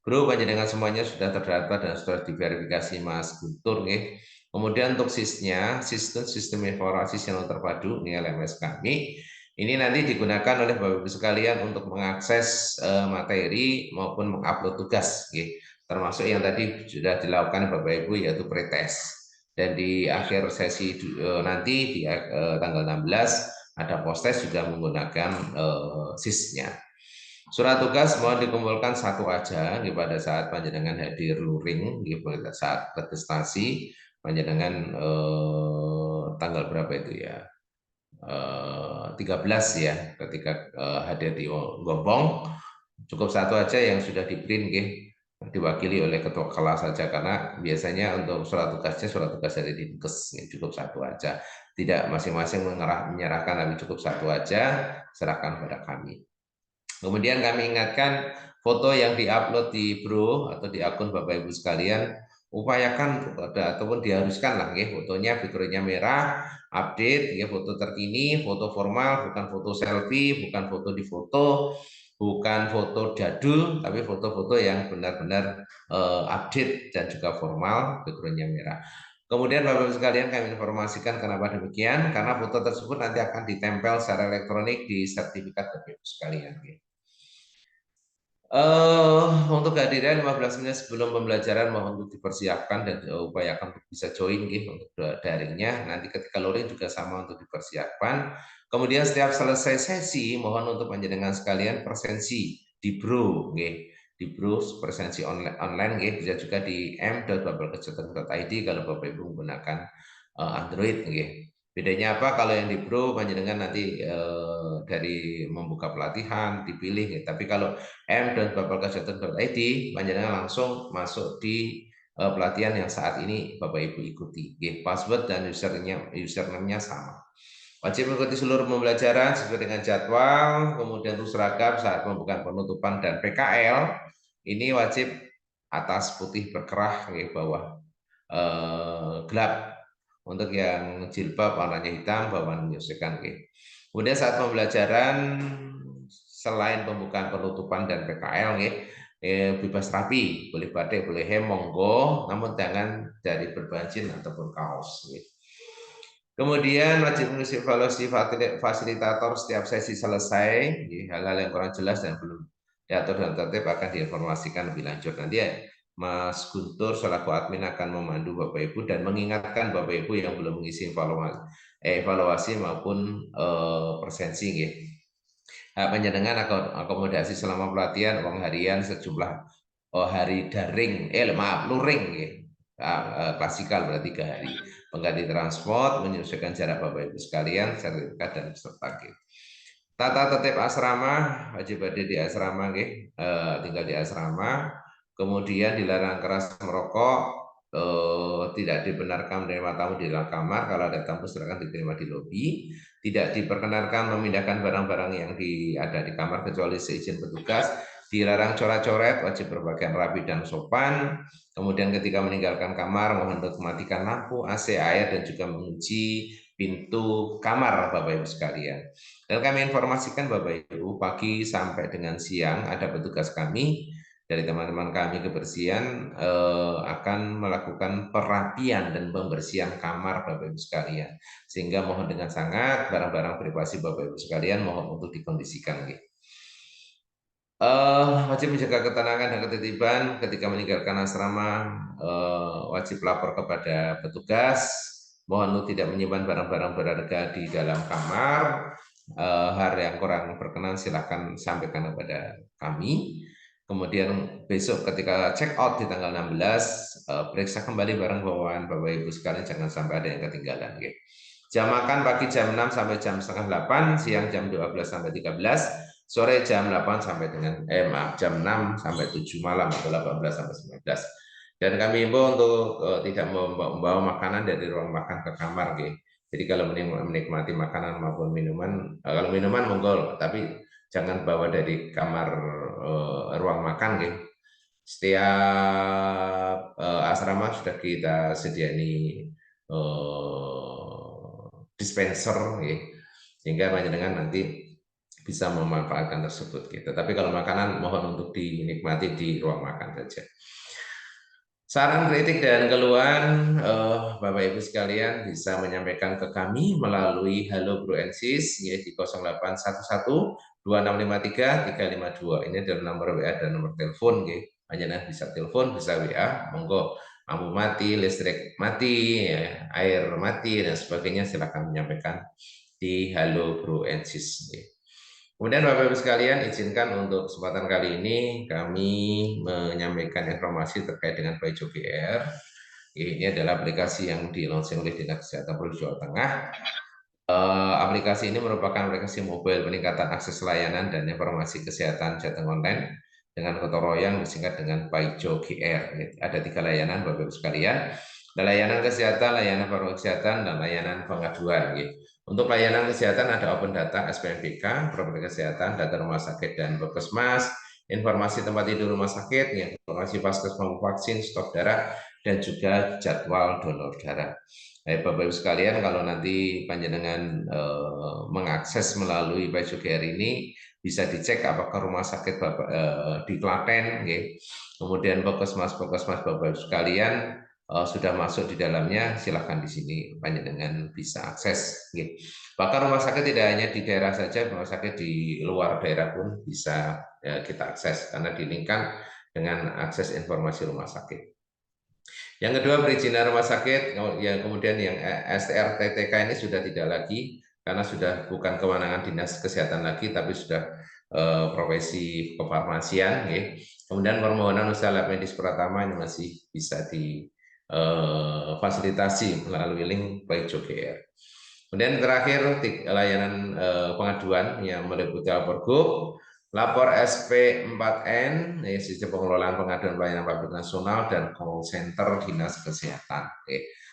Speaker 1: Grup panjenengan semuanya sudah terdata dan sudah diverifikasi Mas Guntur. Kemudian untuk SIS-nya, sistem informasi channel terpadu, ini LMS kami, ini nanti digunakan oleh Bapak Ibu sekalian untuk mengakses materi maupun mengupload tugas, termasuk yang tadi sudah dilakukan Bapak Ibu yaitu pretest. Dan di akhir sesi nanti di tanggal 16 ada postes juga menggunakan SIS-nya. Surat tugas mohon dikumpulkan satu aja pada saat panjenengan hadir luring, pada saat prestasi panjenengan tanggal berapa itu ya? 13 ya, ketika hadir di Gombong, cukup satu aja yang sudah di print, diwakili oleh ketua kelas saja, karena biasanya untuk surat tugas dari Dinkes, cukup satu aja, tidak masing-masing menyerahkan, tapi cukup satu aja, serahkan pada kami. Kemudian kami ingatkan foto yang diupload di Bro atau di akun Bapak Ibu sekalian, upayakan ataupun diharuskan lah, fotonya backgroundnya merah, update, foto terkini, foto formal, bukan foto selfie, bukan foto di foto, bukan foto jadul, tapi foto-foto yang benar-benar update dan juga formal, backgroundnya merah. Kemudian Bapak Ibu sekalian kami informasikan kenapa demikian, karena foto tersebut nanti akan ditempel secara elektronik di sertifikat Bapak Ibu sekalian. Untuk kehadiran 15 menit sebelum pembelajaran mohon untuk dipersiapkan dan upayakan untuk bisa join untuk daringnya. Nanti ketika luring juga sama untuk dipersiapkan. Kemudian setiap selesai sesi mohon untuk panjenengan sekalian presensi di Bro, di Bro presensi online, bisa juga di m.bapelkejahatan.id kalau Bapak Ibu menggunakan Android. Bedanya apa? Kalau yang di Bro panjenengan nanti dari membuka pelatihan dipilih, tapi kalau m.bapelkejahatan.id panjenengan langsung masuk di pelatihan yang saat ini Bapak Ibu ikuti. Password dan username-nya sama. Wajib mengikuti seluruh pembelajaran sesuai dengan jadwal, kemudian terus seragam saat pembukaan penutupan dan PKL ini wajib atas putih berkerah, bawah gelap. Untuk yang jilbab warnanya hitam, bawaan menyesuaikan. Kemudian saat pembelajaran selain pembukaan penutupan dan PKL, bebas rapi, boleh batik, boleh hem, monggo, namun jangan dari berbahan jin ataupun kaos. Kemudian wajib mengisi evaluasi fasilitator setiap sesi selesai. Hal-hal yang kurang jelas dan belum diatur dan tertib akan diinformasikan lebih lanjut. Nanti Mas Guntur selaku admin akan memandu Bapak Ibu dan mengingatkan Bapak Ibu yang belum mengisi evaluasi maupun presensi. Panjenengan akomodasi selama pelatihan uang harian sejumlah hari daring, luring, klasikal berarti 3 hari. Pengganti transport, menyesuaikan jarak Bapak Ibu sekalian, sertifikat dan peserta. Tata tertib asrama, wajib hadir di asrama, tinggal di asrama. Kemudian dilarang keras merokok, tidak dibenarkan menerima tamu di dalam kamar. Kalau ada tamu silakan diterima di lobi. Tidak diperkenankan memindahkan barang-barang yang ada di kamar kecuali seizin petugas. Dilarang coret-coret, wajib berpakaian rapi dan sopan. Kemudian ketika meninggalkan kamar mohon untuk mematikan lampu, AC, air, dan juga mengunci pintu kamar Bapak Ibu sekalian. Dan kami informasikan Bapak Ibu, pagi sampai dengan siang ada petugas kami dari teman-teman kami kebersihan akan melakukan perapian dan pembersihan kamar Bapak Ibu sekalian. Sehingga mohon dengan sangat barang-barang privasi Bapak Ibu sekalian mohon untuk dikondisikan. Wajib menjaga ketenangan dan ketertiban ketika meninggalkan asrama, wajib lapor kepada petugas, mohon untuk tidak menyimpan barang-barang berharga di dalam kamar. Hal yang kurang berkenan silahkan sampaikan kepada kami. Kemudian besok ketika check out di tanggal 16, periksa kembali barang bawaan Bapak Ibu sekalian, jangan sampai ada yang ketinggalan. Jam makan pagi jam 6 sampai jam setengah 8, siang jam 12 sampai 13, sore jam 8 sampai dengan jam 6 sampai 7 malam atau 18 sampai 19. Dan kami himbau untuk tidak membawa makanan dari ruang makan ke kamar. Jadi kalau menikmati makanan maupun minuman, kalau minuman monggo, tapi jangan bawa dari kamar ruang makan. Setiap asrama sudah kita sediani dispenser, sehingga panjenengan nanti bisa memanfaatkan tersebut. Tapi kalau makanan mohon untuk dinikmati di ruang makan saja. Saran, kritik, dan keluhan Bapak Ibu sekalian bisa menyampaikan ke kami melalui Halo Bro Ensis di 0811 2653 352. Ini adalah nomor WA dan nomor telepon. Hanya bisa telepon, bisa WA, monggo. Lampu mati, listrik mati, air mati, dan sebagainya, silakan menyampaikan di Halo Bro Ensis. Kemudian Bapak Ibu sekalian, izinkan untuk kesempatan kali ini kami menyampaikan informasi terkait dengan Paijo GR. Ini adalah aplikasi yang di-launching oleh Dinas Kesehatan Provinsi Jawa Tengah. Aplikasi ini merupakan aplikasi mobile peningkatan akses layanan dan informasi kesehatan Jateng Online dengan gotong royong disingkat dengan Paijo GR. Ada 3 layanan Bapak Ibu sekalian. Ada layanan kesehatan, layanan protokol kesehatan, dan layanan pengaduan. Untuk layanan kesehatan ada open data SPMBK, protokol kesehatan, data rumah sakit dan puskesmas, informasi tempat tidur rumah sakit, informasi vaskes vaksin, stok darah, dan juga jadwal donor darah. Bapak Ibu sekalian, kalau nanti panjenengan mengakses melalui Paijo GR ini, bisa dicek apakah rumah sakit di Klaten, kemudian puskesmas Bapak Ibu sekalian sudah masuk di dalamnya, silahkan di sini panjenengan bisa akses. Bahkan rumah sakit tidak hanya di daerah saja, rumah sakit di luar daerah pun bisa kita akses karena dilingkan dengan akses informasi rumah sakit. Yang kedua, perizinan rumah sakit, kemudian yang STR-TTK ini sudah tidak lagi karena sudah bukan kewenangan Dinas Kesehatan lagi, tapi sudah profesi kefarmasian. Kemudian permohonan usaha lab medis pertama ini masih bisa fasilitasi melalui link Paijo GR. Kemudian terakhir layanan pengaduan yang meliputi lapor GUP, lapor SP4N, sistem pengelolaan pengaduan pelayanan publik nasional, dan call center Dinas Kesehatan.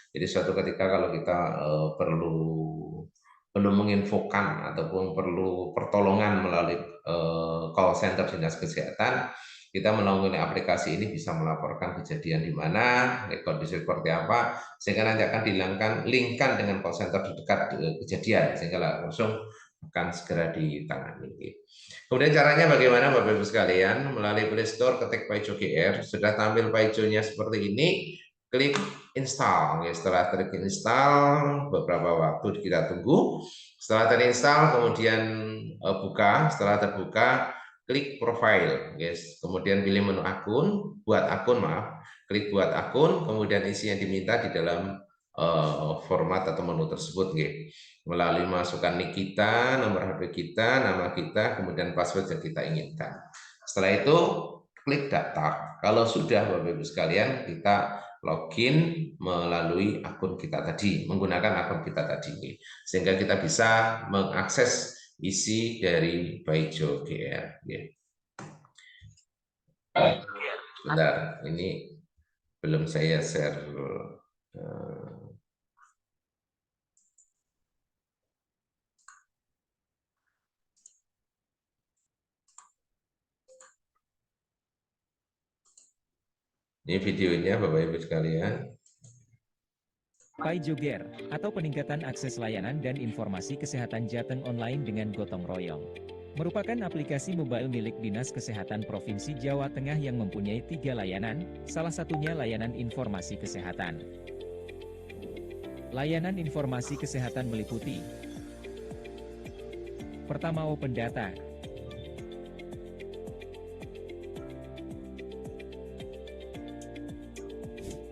Speaker 1: Jadi suatu ketika kalau kita perlu menginfokan ataupun perlu pertolongan melalui call center Dinas Kesehatan, kita melalui aplikasi ini bisa melaporkan kejadian di mana, kondisi seperti apa, sehingga nanti akan link-kan dengan call center terdekat kejadian, sehingga langsung akan segera ditangani. Kemudian caranya bagaimana Bapak Ibu sekalian? Melalui Play Store ketik Paijo GR, sudah tampil Paijo-nya seperti ini, klik install. Setelah klik install, beberapa waktu kita tunggu. Setelah terinstall, kemudian buka. Setelah terbuka, klik profile, kemudian pilih menu akun, klik buat akun, kemudian isi yang diminta di dalam format atau menu tersebut, melalui masukkan nick kita, nomor HP kita, nama kita, kemudian password yang kita inginkan. Setelah itu klik daftar. Kalau sudah Bapak Ibu sekalian, kita login melalui akun kita tadi, menggunakan akun kita tadi, sehingga kita bisa mengakses isi dari Paijo GR. Sebentar, ini belum saya share. Ini videonya Bapak Ibu sekalian.
Speaker 8: PaiJoger, atau peningkatan akses layanan dan informasi kesehatan Jateng online dengan gotong royong, merupakan aplikasi mobile milik Dinas Kesehatan Provinsi Jawa Tengah yang mempunyai 3 layanan, salah satunya layanan informasi kesehatan. Layanan informasi kesehatan meliputi: pertama, Open Data.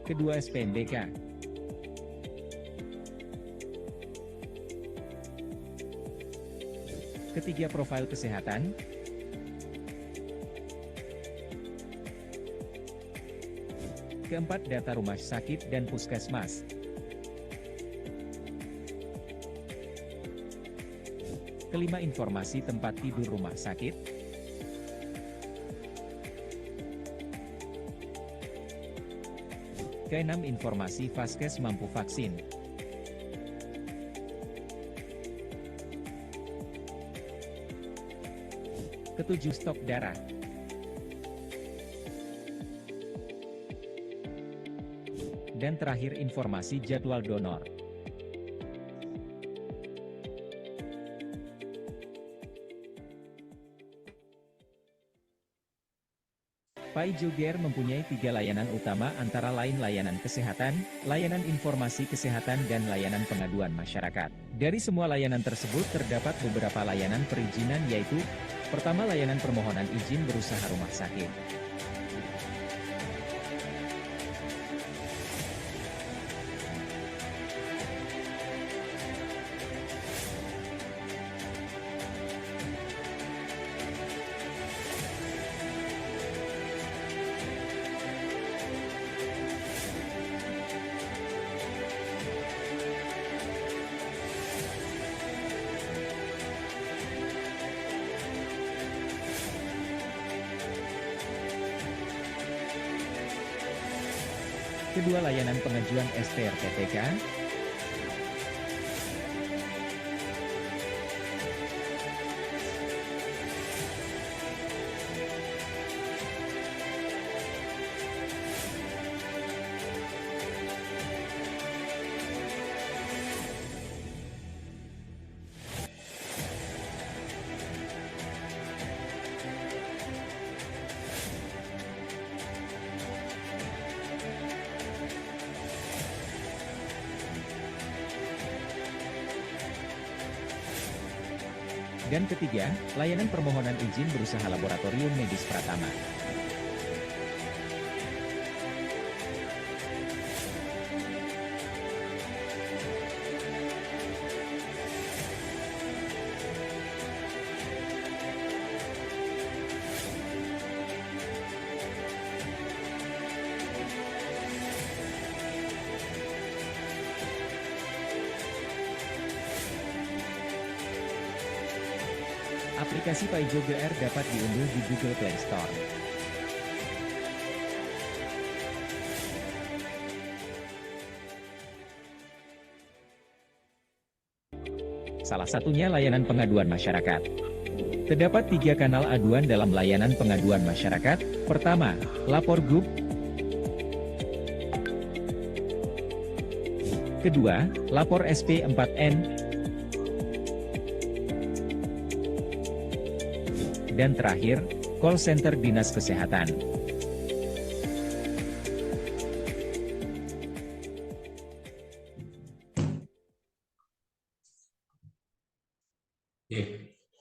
Speaker 8: Kedua, SPNDK. Ketiga, profil kesehatan. Keempat, data rumah sakit dan puskesmas. Kelima, informasi tempat tidur rumah sakit. Keenam, informasi vaskes mampu vaksin. Ketujuh, stok darah. Dan terakhir, informasi jadwal donor. PaiJoger mempunyai 3 layanan utama antara lain layanan kesehatan, layanan informasi kesehatan dan layanan pengaduan masyarakat. Dari semua layanan tersebut terdapat beberapa layanan perizinan yaitu: pertama, layanan permohonan izin berusaha rumah sakit. Kedua, layanan pengajuan STRPTK. Dan ketiga, layanan permohonan izin berusaha laboratorium medis Pratama. Aplikasi PaiJoger dapat diunduh di Google Play Store. Salah satunya layanan pengaduan masyarakat. Terdapat 3 kanal aduan dalam layanan pengaduan masyarakat. Pertama, lapor GUP. Kedua, lapor SP4N. Dan terakhir, call center Dinas Kesehatan.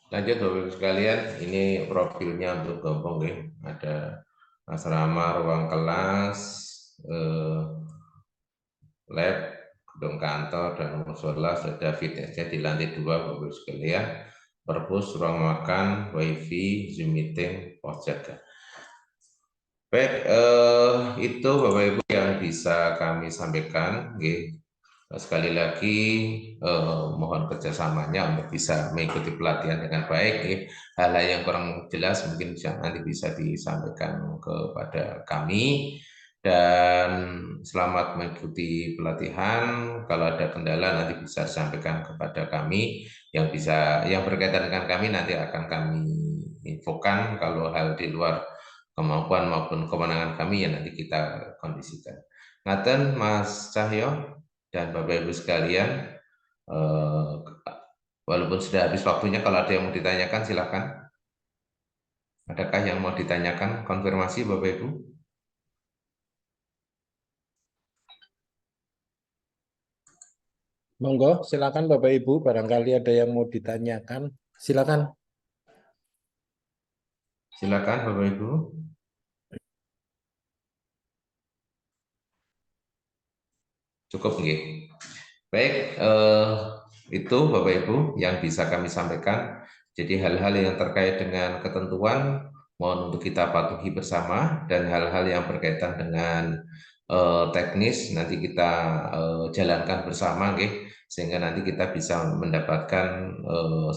Speaker 1: Lanjut Bapak Ibu sekalian, ini profilnya untuk gampang ya. Ada asrama, ruang kelas, lab, gedung kantor dan musola, ada fitnessnya di lantai 2 Bapak Ibu sekalian. Perpus, ruang makan, wifi, zoom meeting, pos jaga. Baik, itu Bapak Ibu yang bisa kami sampaikan. Sekali lagi mohon kerjasamanya untuk bisa mengikuti pelatihan dengan baik. Hal-hal yang kurang jelas mungkin nanti bisa disampaikan kepada kami. Dan selamat mengikuti pelatihan. Kalau ada kendala nanti bisa disampaikan kepada kami yang berkaitan dengan kami, nanti akan kami infokan. Kalau hal di luar kemampuan maupun kewenangan kami ya nanti kita kondisikan. Ngaten Mas Cahyo. Dan Bapak Ibu sekalian, walaupun sudah habis waktunya, kalau ada yang mau ditanyakan silakan. Adakah yang mau ditanyakan? Konfirmasi Bapak Ibu?
Speaker 5: Monggo, silakan Bapak Ibu, barangkali ada yang mau ditanyakan. Silakan.
Speaker 1: Silakan Bapak Ibu. Cukup nggih. Baik, itu Bapak Ibu yang bisa kami sampaikan. Jadi hal-hal yang terkait dengan ketentuan mohon untuk kita patuhi bersama, dan hal-hal yang berkaitan dengan teknis nanti kita jalankan bersama, nggih, sehingga nanti kita bisa mendapatkan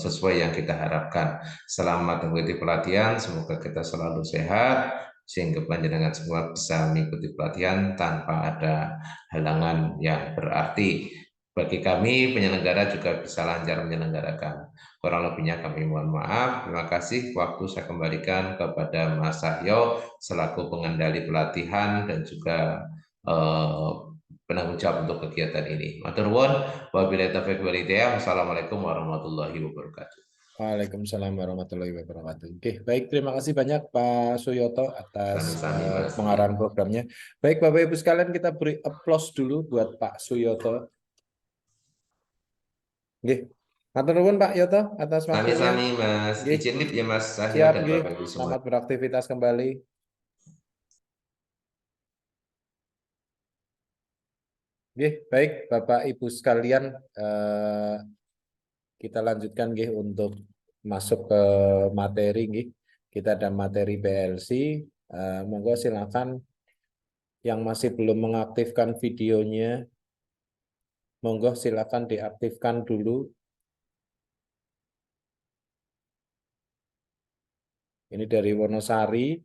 Speaker 1: sesuai yang kita harapkan. Selamat mengikuti pelatihan, semoga kita selalu sehat, sehingga panjenengan semua bisa mengikuti pelatihan tanpa ada halangan yang berarti. Bagi kami penyelenggara juga bisa lancar menyelenggarakan. Kurang lebihnya kami mohon maaf. Terima kasih. Waktu saya kembalikan kepada Mas Sahyo selaku pengendali pelatihan dan juga penanggung jawab untuk kegiatan ini. Matur nuwun. Wabillahi taufiq wal hidayah. Wassalamualaikum warahmatullahi wabarakatuh.
Speaker 5: Waalaikumsalam warahmatullahi wabarakatuh. Oke, baik, terima kasih banyak Pak Suyoto atas
Speaker 1: Sami-sami, Mas.
Speaker 5: pengarahan programnya. Baik, Bapak Ibu sekalian, kita beri aplaus dulu buat Pak Suyoto. Oke, matur nuwun Pak Yoto atas waktunya.
Speaker 1: Sami-sami, Mas.
Speaker 5: Nggih.
Speaker 1: Izin lift ya, Mas Sahyo
Speaker 5: Siap,
Speaker 1: dan
Speaker 5: nggih.
Speaker 1: Bapak Ibu semua.
Speaker 5: Selamat beraktivitas kembali. Nggih, baik Bapak Ibu sekalian, kita lanjutkan nggih untuk masuk ke materi nggih. Kita ada materi PLC. Monggo silakan yang masih belum mengaktifkan videonya, monggo silakan diaktifkan dulu. Ini dari Wonosari.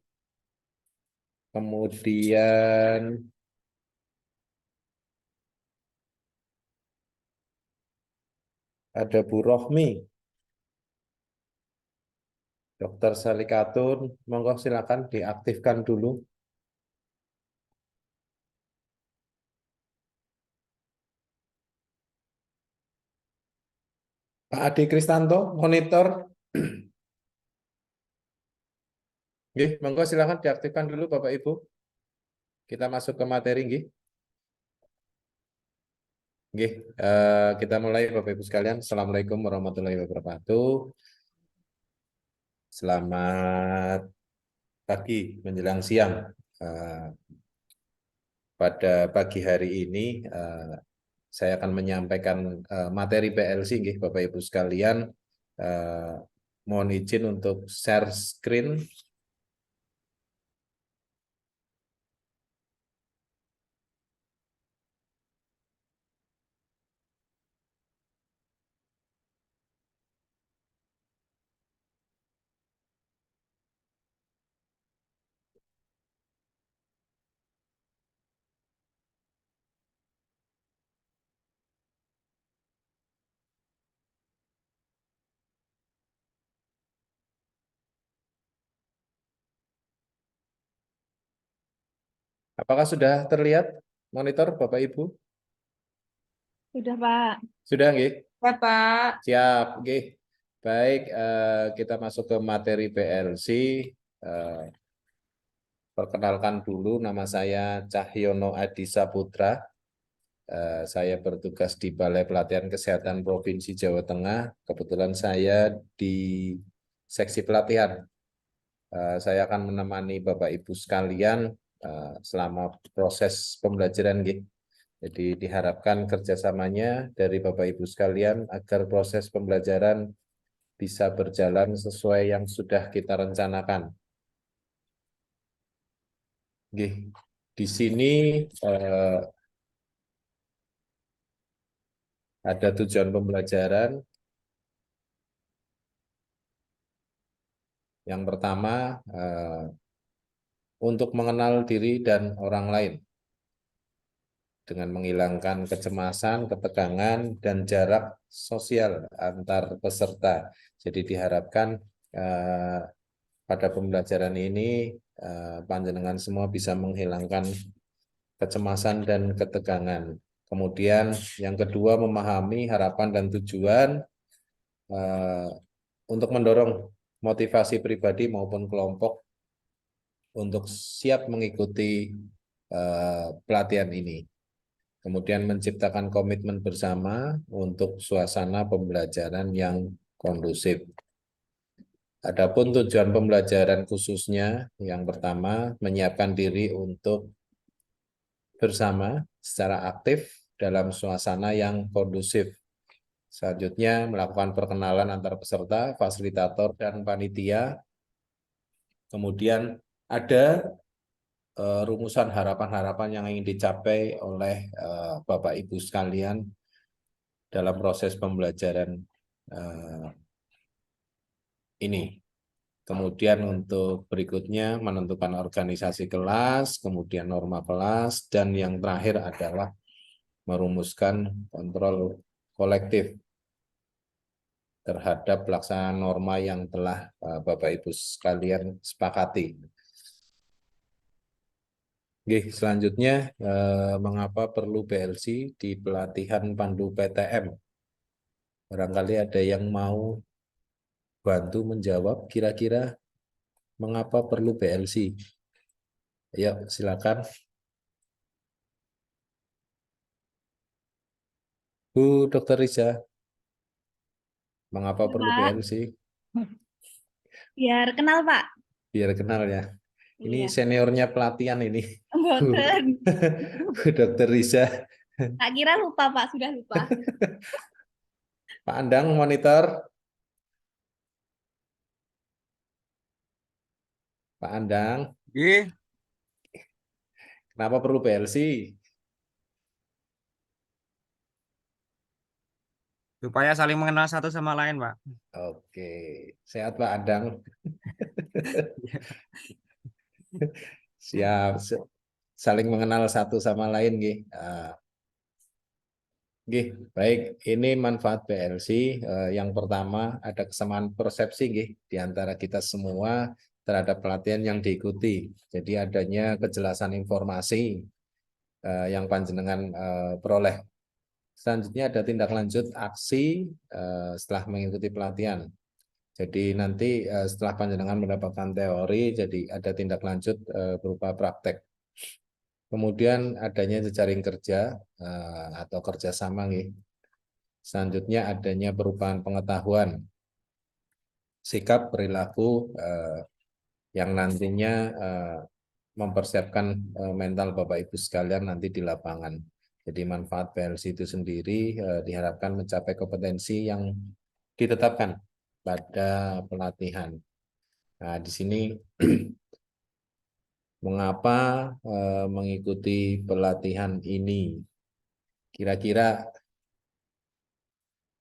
Speaker 5: Kemudian ada Bu Rohmi, Dr. Salikatun, monggo silakan diaktifkan dulu. Pak Adi Kristanto, monitor. Nggih, monggo silakan diaktifkan dulu Bapak Ibu. Kita masuk ke materi nggih. Nggih, kita mulai Bapak Ibu sekalian. Assalamualaikum warahmatullahi wabarakatuh. Selamat pagi menjelang siang. Pada pagi hari ini saya akan menyampaikan materi PLC nggih Bapak Ibu sekalian. Mohon izin untuk share screen. Apakah sudah terlihat monitor Bapak Ibu?
Speaker 9: Sudah, Pak.
Speaker 5: Sudah nggih?
Speaker 9: Ya, Pak.
Speaker 5: Siap, nggih. Baik, kita masuk ke materi PLC. Perkenalkan dulu, nama saya Cahyono Adi Saputra. Saya bertugas di Balai Pelatihan Kesehatan Provinsi Jawa Tengah. Kebetulan saya di seksi pelatihan. Saya akan menemani Bapak Ibu sekalian selama proses pembelajaran. Jadi diharapkan kerjasamanya dari Bapak Ibu sekalian agar proses pembelajaran bisa berjalan sesuai yang sudah kita rencanakan. Di sini ada tujuan pembelajaran. Yang pertama, untuk mengenal diri dan orang lain dengan menghilangkan kecemasan, ketegangan, dan jarak sosial antar peserta. Jadi diharapkan pada pembelajaran ini panjenengan semua bisa menghilangkan kecemasan dan ketegangan. Kemudian yang kedua, memahami harapan dan tujuan untuk mendorong motivasi pribadi maupun kelompok untuk siap mengikuti pelatihan ini. Kemudian menciptakan komitmen bersama untuk suasana pembelajaran yang kondusif. Adapun tujuan pembelajaran khususnya, yang pertama, menyiapkan diri untuk bersama secara aktif dalam suasana yang kondusif. Selanjutnya, melakukan perkenalan antar peserta, fasilitator, dan panitia. Kemudian ada rumusan harapan-harapan yang ingin dicapai oleh Bapak Ibu sekalian dalam proses pembelajaran ini. Kemudian untuk berikutnya menentukan organisasi kelas, kemudian norma kelas, dan yang terakhir adalah merumuskan kontrol kolektif terhadap pelaksanaan norma yang telah Bapak Ibu sekalian sepakati. Oke, selanjutnya mengapa perlu BLC di pelatihan Pandu PTM? Barangkali ada yang mau bantu menjawab kira-kira mengapa perlu BLC? Ayo, silakan. Bu Dr. Riza, mengapa perlu
Speaker 9: Pak.
Speaker 5: BLC?
Speaker 9: Biar kenal, Pak.
Speaker 5: Biar kenal ya. Ini
Speaker 9: Iya.
Speaker 5: seniornya pelatihan ini.
Speaker 9: Mboten.
Speaker 5: Bu Dr. Riza.
Speaker 9: Tak kira lupa, Pak. Sudah lupa.
Speaker 5: Pak Andang monitor. Pak Andang. Kenapa perlu BLC?
Speaker 10: Supaya saling mengenal satu sama lain, Pak.
Speaker 5: Oke, sehat Pak Andang. Siap, saling mengenal satu sama lain, nggih. Nggih, baik. Ini manfaat BLC. Yang pertama ada kesamaan persepsi, nggih, di antara kita semua terhadap pelatihan yang diikuti. Jadi adanya kejelasan informasi yang panjenengan peroleh. Selanjutnya ada tindak lanjut aksi setelah mengikuti pelatihan. Jadi nanti setelah panjenengan mendapatkan teori, jadi ada tindak lanjut berupa praktek. Kemudian adanya jejaring kerja atau kerjasama, nih. Selanjutnya adanya perubahan pengetahuan, sikap perilaku yang nantinya mempersiapkan mental Bapak Ibu sekalian nanti di lapangan. Jadi manfaat BLC itu sendiri diharapkan mencapai kompetensi yang ditetapkan pada pelatihan. Nah, di sini mengapa mengikuti pelatihan ini? Kira-kira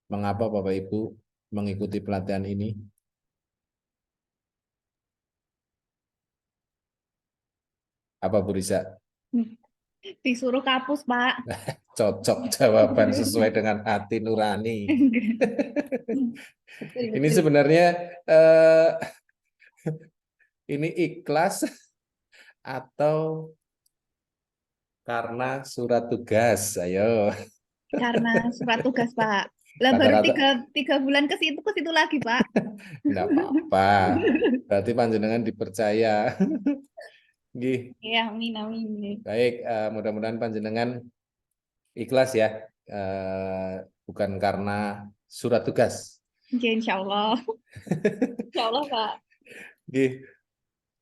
Speaker 5: mengapa Bapak Ibu mengikuti pelatihan ini? Apa Bu Risa?
Speaker 9: Disuruh kapus, Pak.
Speaker 5: Cocok jawaban sesuai dengan hati nurani. Ini sebenarnya ini ikhlas atau karena surat tugas? Ayo.
Speaker 9: Karena surat tugas, Pak. Lah baru tiga bulan ke situ lagi, Pak.
Speaker 5: Enggak apa-apa. Berarti panjenengan dipercaya. Gih.
Speaker 9: Ya, amin, amin.
Speaker 5: Baik, mudah-mudahan panjenengan ikhlas ya. Bukan karena surat tugas.
Speaker 9: Ya, insya Allah. Insya Allah, Pak.
Speaker 5: Gih.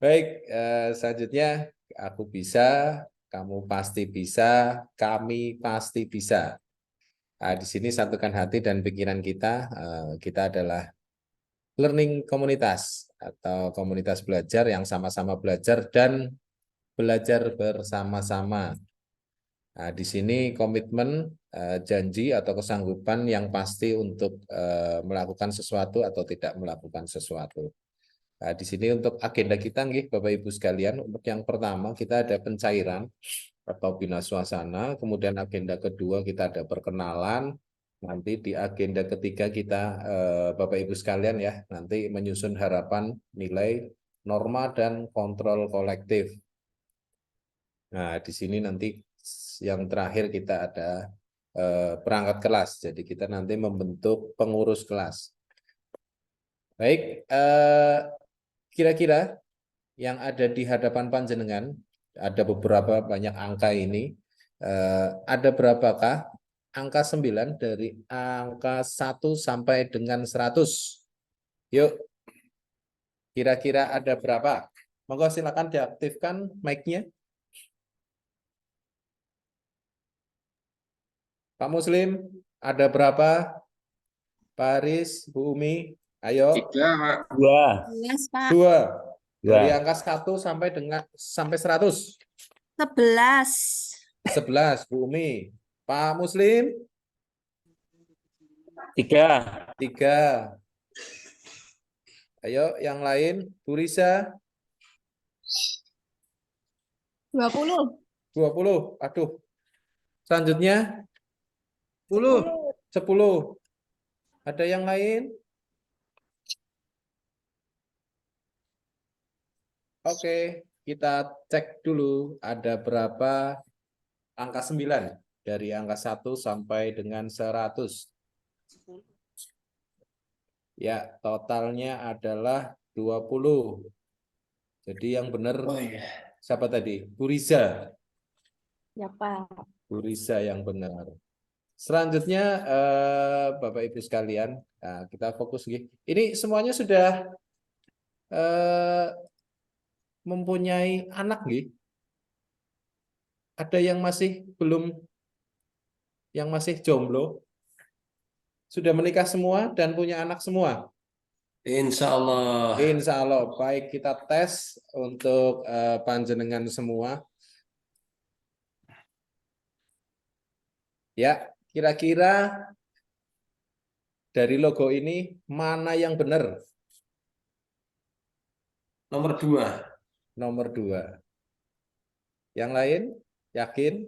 Speaker 5: Baik, selanjutnya aku bisa, kamu pasti bisa, kami pasti bisa. Nah, di sini satukan hati dan pikiran kita. Kita adalah learning komunitas atau komunitas belajar yang sama-sama belajar dan belajar bersama-sama. Nah, di sini komitmen, janji atau kesanggupan yang pasti untuk melakukan sesuatu atau tidak melakukan sesuatu. Nah, di sini untuk agenda kita, nggih, Bapak Ibu sekalian, untuk yang pertama kita ada pencairan atau bina suasana, kemudian agenda kedua kita ada perkenalan, nanti di agenda ketiga kita Bapak Ibu sekalian ya, nanti menyusun harapan, nilai, norma dan kontrol kolektif. Nah, di sini nanti yang terakhir kita ada perangkat kelas. Jadi kita nanti membentuk pengurus kelas. Baik, kira-kira yang ada di hadapan panjenengan, ada beberapa banyak angka ini. Ada berapakah angka 9 dari angka 1 sampai dengan 100? Yuk, kira-kira ada berapa? Monggo silakan diaktifkan mic-nya. Pak Muslim, ada berapa? Pak Haris, Bu Umi, ayo.
Speaker 7: 3, Pak.
Speaker 9: 11, Pak.
Speaker 5: 2. Dari angka 1 sampai 100.
Speaker 9: 11.
Speaker 5: 11, Bu Umi. Pak Muslim?
Speaker 10: 3.
Speaker 5: 3. Ayo, yang lain. Bu Risa?
Speaker 9: 20.
Speaker 5: 20. Aduh. Selanjutnya? 10. Ada yang lain? Oke, kita cek dulu ada berapa angka 9 dari angka 1 sampai dengan 100. Ya, totalnya adalah 20. Jadi yang benar siapa tadi? Bu Riza.
Speaker 9: Ya, Pak.
Speaker 5: Bu Riza yang benar. Selanjutnya Bapak Ibu sekalian, nah, kita fokus nih. Ini semuanya sudah mempunyai anak nih. Ada yang masih belum, yang masih jomblo? Sudah menikah semua dan punya anak semua?
Speaker 10: Insya Allah.
Speaker 5: Insya Allah. Baik, kita tes untuk panjenengan semua. Ya, kira-kira dari logo ini mana yang benar?
Speaker 10: Nomor 2.
Speaker 5: Nomor 2. Yang lain? Yakin?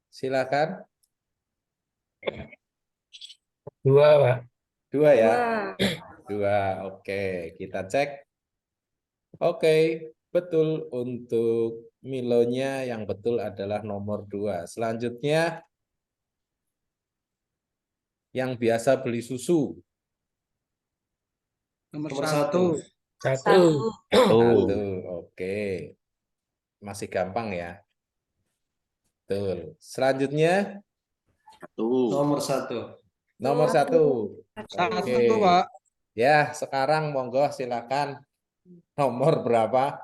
Speaker 5: Silakan.
Speaker 10: 2, Pak.
Speaker 5: 2 ya? 2. Oke, kita cek. Oke, betul untuk Milonya yang betul adalah nomor 2. Selanjutnya yang biasa beli susu.
Speaker 10: Nomor 1.
Speaker 9: 1.
Speaker 5: 1. Oke. Masih gampang ya. Betul. Selanjutnya
Speaker 10: Nomor 1.
Speaker 5: nomor 1. Oke.
Speaker 10: 1, Pak.
Speaker 5: Ya, sekarang monggo silakan. Nomor berapa?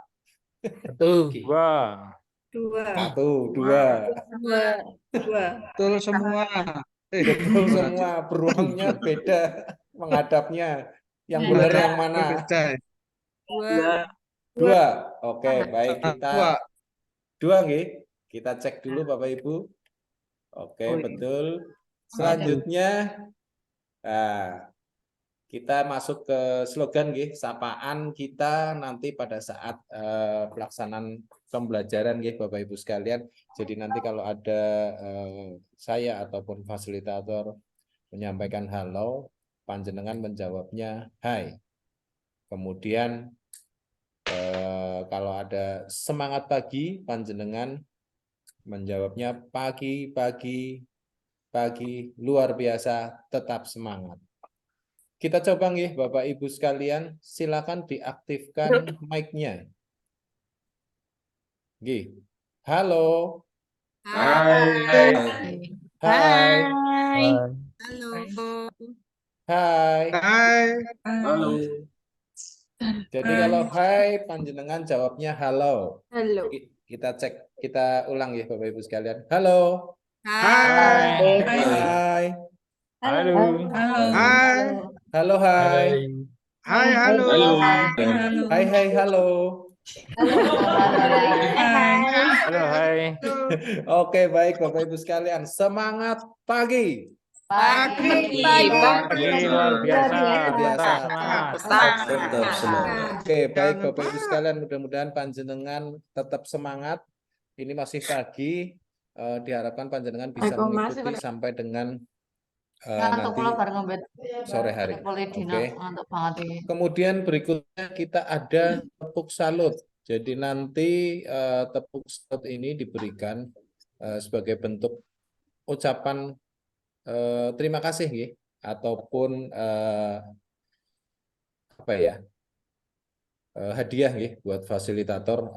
Speaker 10: 1.
Speaker 9: 2.
Speaker 5: 1, 2.
Speaker 9: 2.
Speaker 10: Betul semua.
Speaker 5: Betul semua. Beruangnya beda menghadapnya. Yang benar yang mana? 2. Oke, baik, kita 2 nggih. Kita cek dulu Bapak Ibu. Oke, betul. Selanjutnya kita masuk ke slogan nggih, sapaan kita nanti pada saat pelaksanaan pembelajaran nggih Bapak Ibu sekalian. Jadi nanti kalau ada saya ataupun fasilitator menyampaikan halo, panjenengan menjawabnya hai. Kemudian kalau ada semangat pagi, panjenengan menjawabnya pagi, pagi, pagi, luar biasa, tetap semangat. Kita coba nih Bapak Ibu sekalian, silakan diaktifkan mic-nya. Nggih. Halo.
Speaker 7: Hai.
Speaker 5: Hai.
Speaker 9: Halo.
Speaker 5: Hai.
Speaker 7: Halo.
Speaker 5: Jadi kalau hai, panjenengan jawabnya halo.
Speaker 9: Halo.
Speaker 5: Kita cek, kita ulang ya Bapak Ibu sekalian. Halo.
Speaker 9: Hai.
Speaker 5: Hai.
Speaker 10: Halo.
Speaker 9: Hai.
Speaker 5: Halo, hai.
Speaker 10: Hai, halo.
Speaker 5: Hai, hai, halo.
Speaker 10: Halo, hai.
Speaker 5: Oke, baik Bapak Ibu sekalian. Semangat pagi.
Speaker 9: Pagi.
Speaker 10: Luar biasa.
Speaker 5: Tetap semangat. Oke, baik Bapak Ibu sekalian, mudah-mudahan panjenengan tetap semangat. Ini masih pagi, diharapkan panjenengan bisa mengikuti sampai dengan nanti sore hari. Oke. Kemudian berikutnya kita ada tepuk salut Jadi nanti tepuk salut ini diberikan sebagai bentuk ucapan terima kasih nggih, ataupun apa ya, hadiah nggih buat fasilitator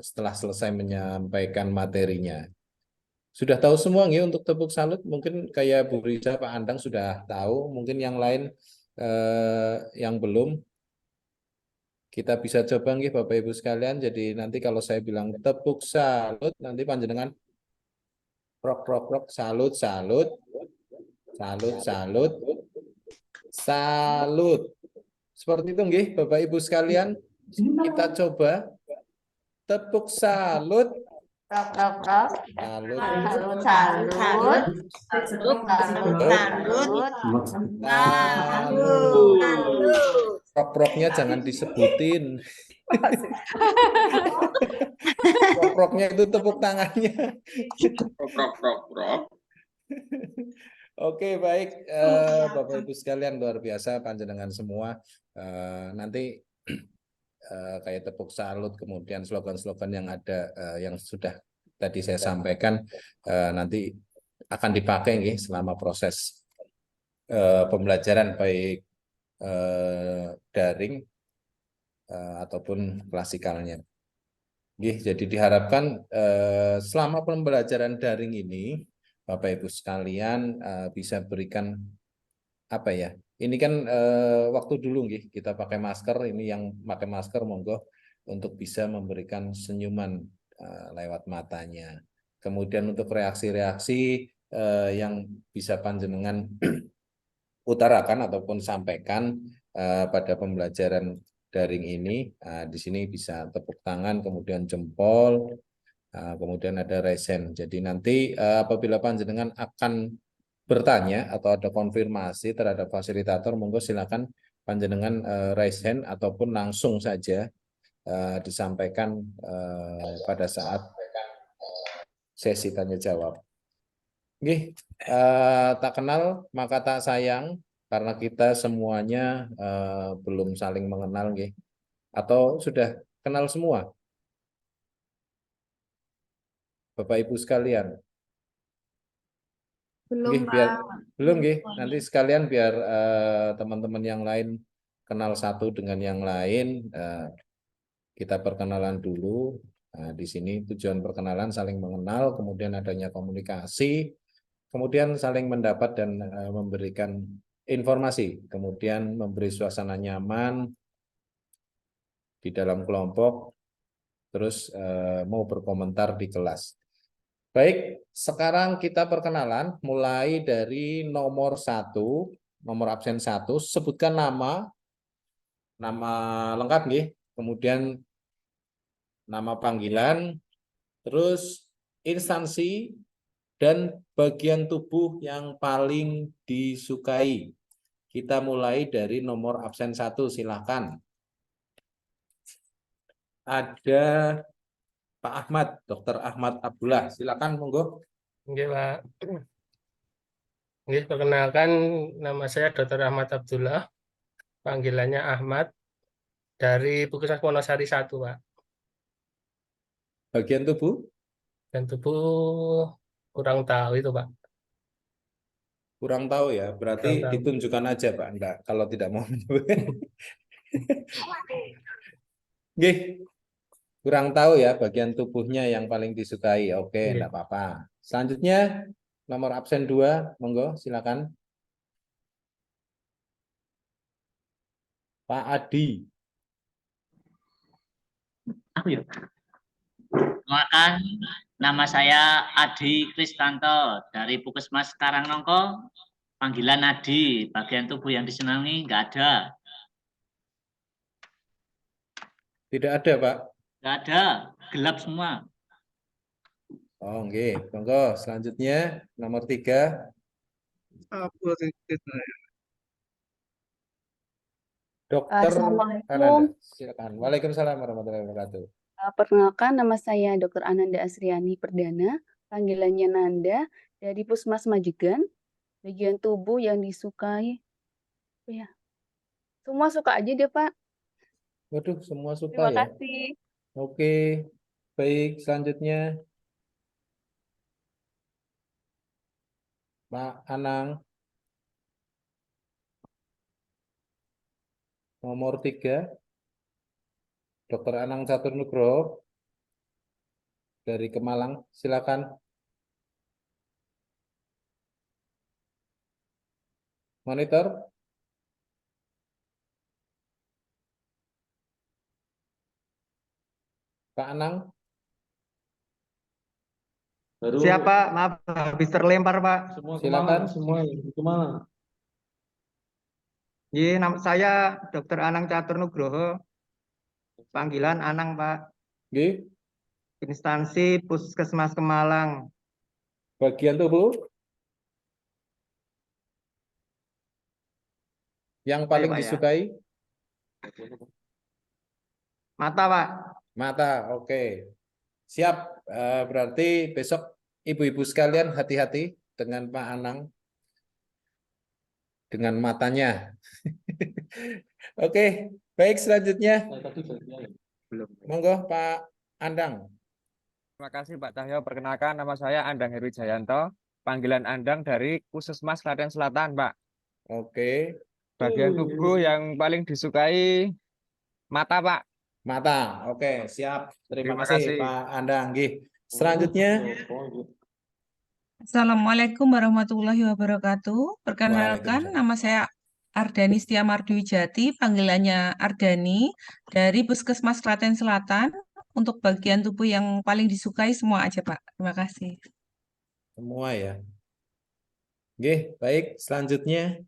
Speaker 5: setelah selesai menyampaikan materinya. Sudah tahu semua nggih untuk tepuk salut? Mungkin kayak Bu Riza, Pak Andang sudah tahu, mungkin yang lain yang belum. Kita bisa coba nggih Bapak Ibu sekalian. Jadi nanti kalau saya bilang tepuk salut, nanti panjenengan prok prok prok, salut salut, salut salut, salut. Seperti itu nggih Bapak Ibu sekalian. Kita coba tepuk salut. Salut. Prok-proknya jangan disebutin. Prok-proknya itu tepuk tangannya.
Speaker 7: Prok.
Speaker 5: Oke, baik Bapak Ibu sekalian, luar biasa panjenengan semua. Nanti kayak tepuk salut, kemudian slogan-slogan yang ada yang sudah tadi saya sampaikan nanti akan dipakai nih selama proses pembelajaran baik daring ataupun klasikalnya. Jadi diharapkan selama pembelajaran daring ini Bapak Ibu sekalian bisa berikan apa ya? Ini kan waktu dulu nggih kita pakai masker, ini yang pakai masker monggo untuk bisa memberikan senyuman lewat matanya. Kemudian untuk reaksi-reaksi yang bisa panjenengan utarakan ataupun sampaikan pada pembelajaran daring ini, di sini bisa tepuk tangan, kemudian jempol, kemudian ada raise hand. Jadi nanti apabila panjenengan akan bertanya atau ada konfirmasi terhadap fasilitator, monggo silakan panjenengan raise hand ataupun langsung saja disampaikan pada saat sesi tanya jawab. Oke, tak kenal maka tak sayang, karena kita semuanya belum saling mengenal, nggih. Atau sudah kenal semua, Bapak Ibu sekalian?
Speaker 9: Belum,
Speaker 5: belum nggih. Nanti sekalian biar teman-teman yang lain kenal satu dengan yang lain, kita perkenalan dulu. Di sini tujuan perkenalan saling mengenal, kemudian adanya komunikasi, kemudian saling mendapat dan memberikan informasi, kemudian memberi suasana nyaman di dalam kelompok, terus mau berkomentar di kelas. Baik, sekarang kita perkenalan mulai dari nomor 1, nomor absen 1, sebutkan nama lengkap nggih, kemudian nama panggilan, terus instansi dan bagian tubuh yang paling disukai. Kita mulai dari nomor absen 1, silakan. Ada Pak Ahmad, Dr. Ahmad Abdullah, silakan monggo.
Speaker 10: Oke, Pak. Oke, perkenalkan nama saya Dr. Ahmad Abdullah, panggilannya Ahmad, dari Puskesmas Wonosari 1, Pak.
Speaker 5: Bagian tubuh?
Speaker 10: Dan tubuh kurang tahu itu, Pak.
Speaker 5: Kurang tahu ya, berarti
Speaker 10: Kurang tahu.
Speaker 5: ditunjukkan aja Pak, enggak, kalau tidak mau menyebut. Nggih. Kurang tahu ya bagian tubuhnya yang paling disukai. Oke, enggak apa-apa. Selanjutnya nomor absen 2, monggo silakan. Pak Adi.
Speaker 11: Aku ya. Perkenalkan, nama saya Adi Kristanto dari Puskesmas Karangnongko. Panggilan Adi, bagian tubuh yang disenangi nggak ada.
Speaker 5: Tidak ada, Pak?
Speaker 11: Nggak ada, gelap semua.
Speaker 5: Oh, nggih. Monggo selanjutnya nomor 3. Dokter Ananda, silakan. Waalaikumsalam warahmatullahi wabarakatuh.
Speaker 12: Perkenalkan, nama saya Dr. Ananda Asriani Perdana, panggilannya Nanda, dari Puskesmas Majigan. Bagian tubuh yang disukai, ya, semua suka aja deh Pak.
Speaker 5: Waduh, semua suka
Speaker 12: Terima
Speaker 5: ya.
Speaker 12: kasih.
Speaker 5: Oke, baik. Selanjutnya Pak Anang, nomor 3, Dr. Anang Catur Nugroho dari Kemalang, silakan. Monitor. Pak Anang.
Speaker 13: Siapa? Maaf, habis terlempar, Pak.
Speaker 5: Silakan.
Speaker 3: Semua kemana?
Speaker 13: Iya, nama saya Dr. Anang Catur Nugroho. Panggilan Anang, Pak.
Speaker 5: Nggih.
Speaker 13: Instansi Puskesmas Kemalang.
Speaker 5: Bagian tubuh yang paling
Speaker 13: Pak, ya?
Speaker 5: disukai?
Speaker 13: Mata, Pak.
Speaker 5: Mata, oke. Siap. Berarti besok ibu-ibu sekalian hati-hati dengan Pak Anang. Dengan matanya. Oke, baik selanjutnya. Monggo Pak Andang.
Speaker 14: Terima kasih Pak Cahyo. Perkenalkan nama saya Andang Heru Jayanto. Panggilan Andang dari Puskesmas Klaten Selatan, Pak.
Speaker 5: Oke.
Speaker 14: Bagian tubuh yang paling disukai mata, Pak.
Speaker 5: Mata, oke, siap. Terima kasih Pak Andang. Selanjutnya.
Speaker 15: Assalamualaikum warahmatullahi wabarakatuh. Perkenalkan, nama saya Ardani Setia Mardiwijati, panggilannya Ardani, dari Puskesmas Klaten Selatan. Untuk bagian tubuh yang paling disukai semua aja, Pak. Terima kasih.
Speaker 5: Semua ya. Oke, baik. Selanjutnya.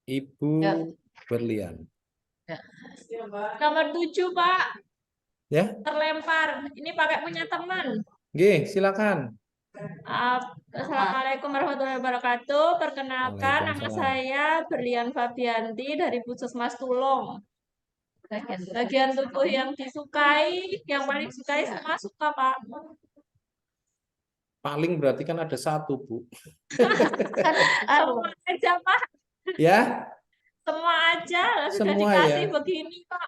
Speaker 5: Ibu Berlian.
Speaker 16: Ya. Nomor 7, Pak.
Speaker 5: Ya.
Speaker 16: Terlempar. Ini pakai punya teman.
Speaker 5: Oke, silakan.
Speaker 16: Assalamualaikum warahmatullahi wabarakatuh. Perkenalkan, nama saya Berlian Fabianti dari Puskesmas Tulung. Bagian tubuh yang disukai, yang paling disukai semua suka, Pak.
Speaker 5: Paling berarti kan ada satu, Bu.
Speaker 16: Semua aja, Pak.
Speaker 5: Ya?
Speaker 16: Semua aja, sudah
Speaker 5: Semua
Speaker 16: dikasih
Speaker 5: ya?
Speaker 16: begini, Pak.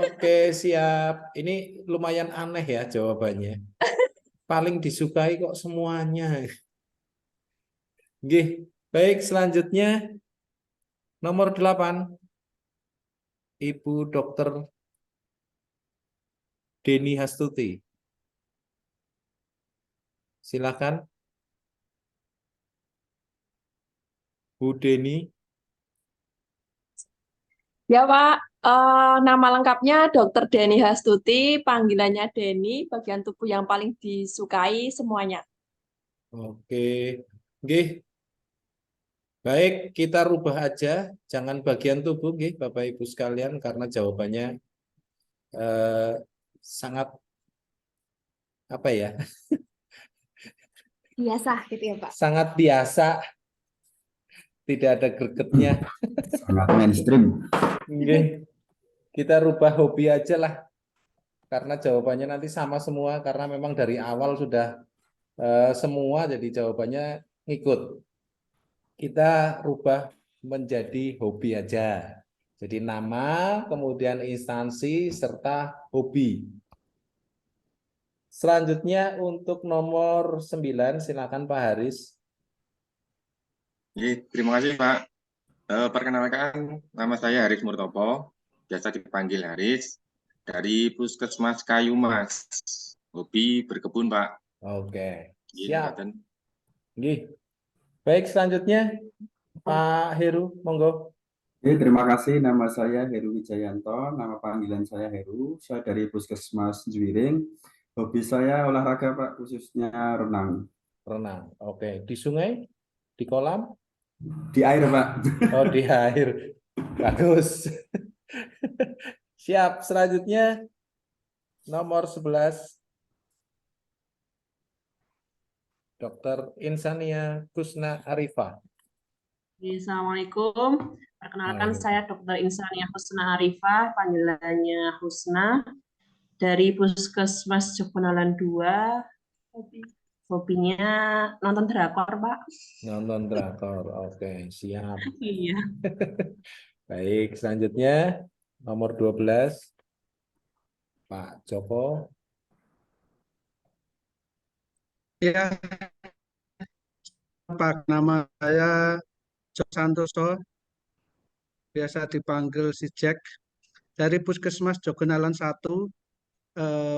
Speaker 5: Oke, siap. Ini lumayan aneh ya jawabannya. Paling disukai kok semuanya. Oke, baik. Selanjutnya, nomor 8. Ibu Dr. Deni Hastuti. Silakan. Bu Deni.
Speaker 17: Ya Pak, nama lengkapnya Dr. Deni Hastuti, panggilannya Deni, bagian tubuh yang paling disukai semuanya.
Speaker 5: Oke, oke. Baik, kita rubah aja, jangan bagian tubuh, Bapak Ibu sekalian, karena jawabannya sangat apa ya?
Speaker 9: Biasa gitu ya, Pak.
Speaker 5: Sangat biasa. Tidak ada gregetnya.
Speaker 18: Sangat mainstream.
Speaker 5: Oke. Kita rubah hobi aja lah. Karena jawabannya nanti sama semua, karena memang dari awal sudah semua, jadi jawabannya ngikut. Kita rubah menjadi hobi aja. Jadi nama, kemudian instansi, serta hobi. Selanjutnya untuk nomor 9, silakan Pak Haris.
Speaker 7: Terima kasih Pak. Perkenalkan, nama saya Haris Murtopo, biasa dipanggil Haris, dari Puskesmas Kayumas. Hobi berkebun, Pak.
Speaker 5: Oke, siap. Baik, selanjutnya Pak Heru, monggo.
Speaker 18: Terima kasih. Nama saya Heru Wijayanto, nama panggilan saya Heru. Saya dari Puskesmas Juwiring. Hobi saya olahraga, Pak, khususnya renang.
Speaker 5: Renang, oke. Di sungai? Di kolam?
Speaker 18: Di air, Pak.
Speaker 5: Oh, di air. Bagus. Siap. Selanjutnya nomor 11. Dr. Insania Kusna Arifah.
Speaker 19: Assalamualaikum. Perkenalkan saya Dr. Insania Kusna Arifah, panggilannya Husna, dari Puskesmas Jogonalan 2. Hobinya nonton drakor, Pak.
Speaker 5: Nonton drakor, oke, siap.
Speaker 19: Iya.
Speaker 5: Baik, selanjutnya Nomor 12, Pak Joko.
Speaker 20: Ya, Pak, nama saya Joko Santoso, biasa dipanggil si Jack, dari Puskesmas Jogonalan 1,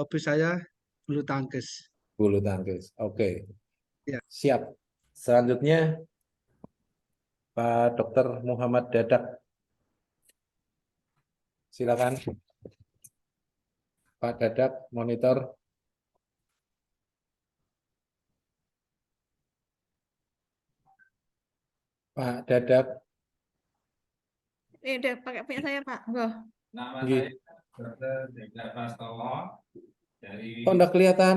Speaker 20: hobi saya bulu tangkis.
Speaker 5: Bulu tangkis. Oke.
Speaker 20: Ya.
Speaker 5: Siap. Selanjutnya Pak Dr. Muhammad Dadak. Silakan. Pak Dadak, monitor. Pak Dadak.
Speaker 9: Udah pakai punya saya, Pak. Enggak.
Speaker 21: Nama
Speaker 5: Nggih.
Speaker 21: saya Dr. Dadak Prastowo dari
Speaker 5: Oh, enggak kelihatan.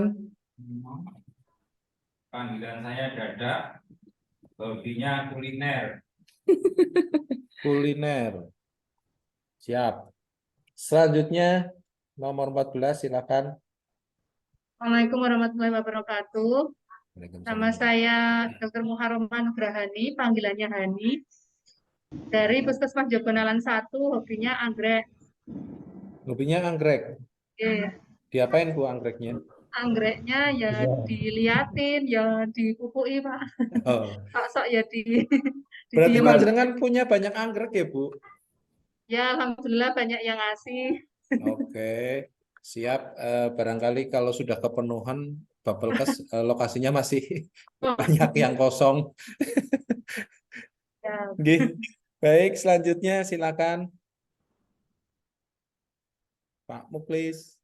Speaker 21: panggilan saya Dadak, hobinya kuliner.
Speaker 5: Kuliner. Siap. Selanjutnya nomor 14, silakan.
Speaker 22: Assalamualaikum warahmatullahi wabarakatuh.
Speaker 5: Waalaikumsalam.
Speaker 22: Nama saya Dr. Muharromah Nugrahani, panggilannya Hani. Dari Puskesmas Jogonalan 1, hobinya anggrek.
Speaker 5: Hobinya anggrek.
Speaker 22: Oke.
Speaker 5: Diapain Bu anggreknya?
Speaker 22: Anggreknya ya diliatin, ya dipupui, Pak.
Speaker 5: Oh.
Speaker 22: Sok ya
Speaker 5: Berarti
Speaker 22: didiem.
Speaker 5: panjenengan punya banyak anggrek ya Bu?
Speaker 22: Ya, alhamdulillah banyak yang ngasih.
Speaker 5: Oke, siap. Barangkali kalau sudah kepenuhan Bapelkes, lokasinya masih banyak yang kosong.
Speaker 22: Ya.
Speaker 5: Nggih. Baik, selanjutnya silakan. Pak Muklis.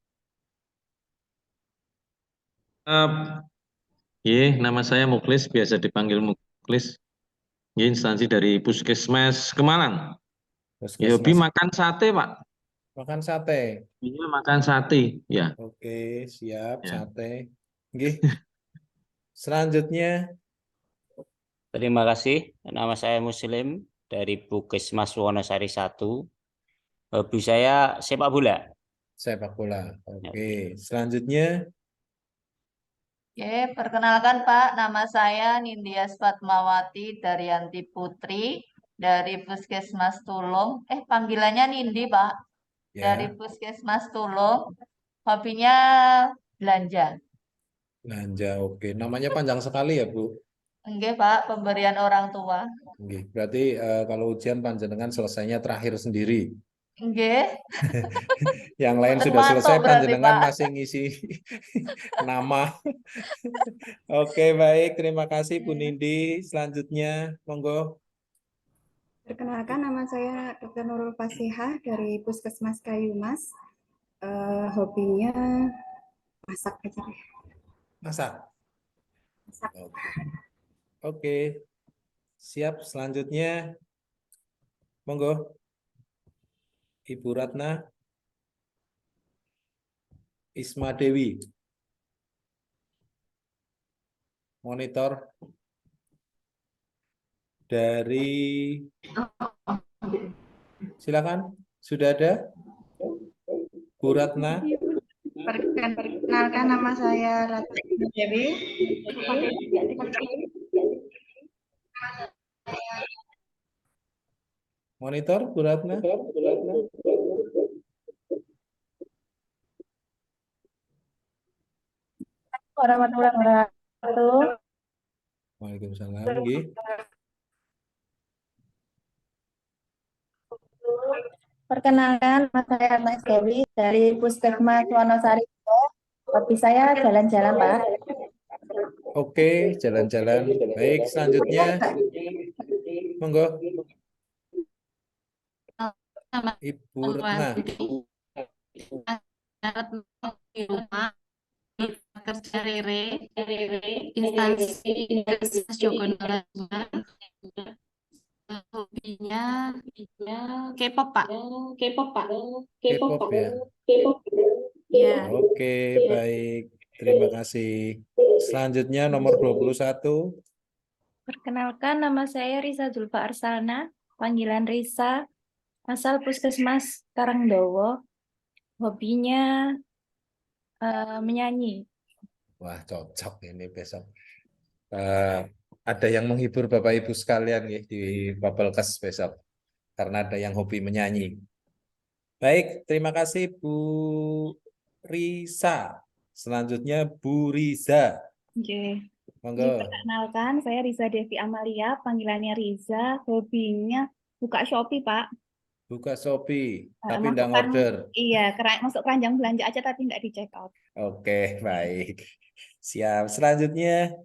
Speaker 23: Nama saya Muklis, biasa dipanggil Muklis. Instansi dari Puskesmas Kemalang. Hobi makan sate, Pak.
Speaker 5: Makan sate.
Speaker 23: Iya, makan sate, ya.
Speaker 5: Oke, siap,
Speaker 23: Ya.
Speaker 5: sate. Nggih. Selanjutnya.
Speaker 24: Terima kasih. Nama saya Muslim dari Puskesmas Wonosari 1. Hobi saya sepak bola.
Speaker 5: Sepak bola. Oke, selanjutnya.
Speaker 25: Oke, perkenalkan Pak, nama saya Nindya Fatmawati Daryanti Putri dari Puskesmas Tulung. Panggilannya Nindi, Pak.
Speaker 5: Ya.
Speaker 25: Dari Puskesmas Tulung. Hobinya belanja.
Speaker 5: Belanja, oke. Namanya panjang sekali ya, Bu?
Speaker 25: Enggak, Pak, pemberian orang tua.
Speaker 5: Nggih. Berarti kalau ujian panjenengan selesainya terakhir sendiri.
Speaker 25: Enggak.
Speaker 5: Yang lain
Speaker 25: Mboten
Speaker 5: sudah
Speaker 25: mantuk
Speaker 5: selesai,
Speaker 25: berarti,
Speaker 5: panjenengan
Speaker 25: Pak.
Speaker 5: masih ngisi nama. Oke, baik. Terima kasih Bu Nindi. Selanjutnya, monggo.
Speaker 26: Perkenalkan, nama saya Dr. Nurul Fasihah dari Puskesmas Kayumas. Hobinya masak aja deh.
Speaker 5: Masak.
Speaker 26: Masak.
Speaker 5: Oke. Siap. Selanjutnya, monggo. Ibu Ratna Isma Dewi. Monitor dari, silakan. Sudah ada? Bu Ratna.
Speaker 26: Perkenalkan, nama saya Ratna Dewi.
Speaker 5: Monitor Bu Ratna.
Speaker 22: Warahmatullahi wabarakatuh.
Speaker 5: Waalaikumsalam. Nggih.
Speaker 22: Perkenalkan, nama saya Ratna Dewi dari Puskesmas Wonosari. Hobi saya jalan-jalan, Pak.
Speaker 5: Oke, jalan-jalan. Baik, selanjutnya. Monggo. Ibu Ratna.
Speaker 25: Di rumah kerja Rere instansi Jogonalan 2. Hobinya K-pop, Pak.
Speaker 5: K-pop ya.
Speaker 25: Ya.
Speaker 5: Oke, baik. Terima kasih. Selanjutnya nomor 21.
Speaker 22: Perkenalkan, nama saya Risa Zulfa Arsalna, panggilan Risa, asal Puskesmas Karangdowo. Hobinya menyanyi.
Speaker 5: Wah, cocok ini besok. Ada yang menghibur Bapak Ibu sekalian ya di Bapelkes besok. Karena ada yang hobi menyanyi. Baik, terima kasih Bu Risa. Selanjutnya Bu Riza.
Speaker 1: Oke.
Speaker 5: Monggo.
Speaker 1: Perkenalkan, saya Riza Devi Amalia, panggilannya Riza. Hobinya buka Shopee, Pak.
Speaker 5: Buka Shopee, tapi nggak
Speaker 1: Masukkan,
Speaker 5: order.
Speaker 1: iya, masuk keranjang belanja aja tapi nggak di check out.
Speaker 5: Oke, baik. Siap. Selanjutnya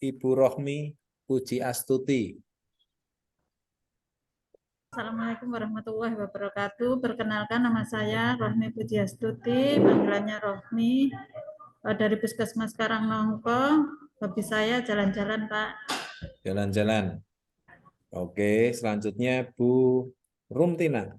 Speaker 5: Ibu Rohmi Puji Astuti.
Speaker 2: Assalamualaikum warahmatullahi wabarakatuh. Perkenalkan, nama saya Rohmi Pujiastuti, panggilannya Rohmi, dari Puskesmas Karangnongko. Hobi saya jalan-jalan, Pak.
Speaker 5: Jalan-jalan. Oke, selanjutnya Bu Rumtina.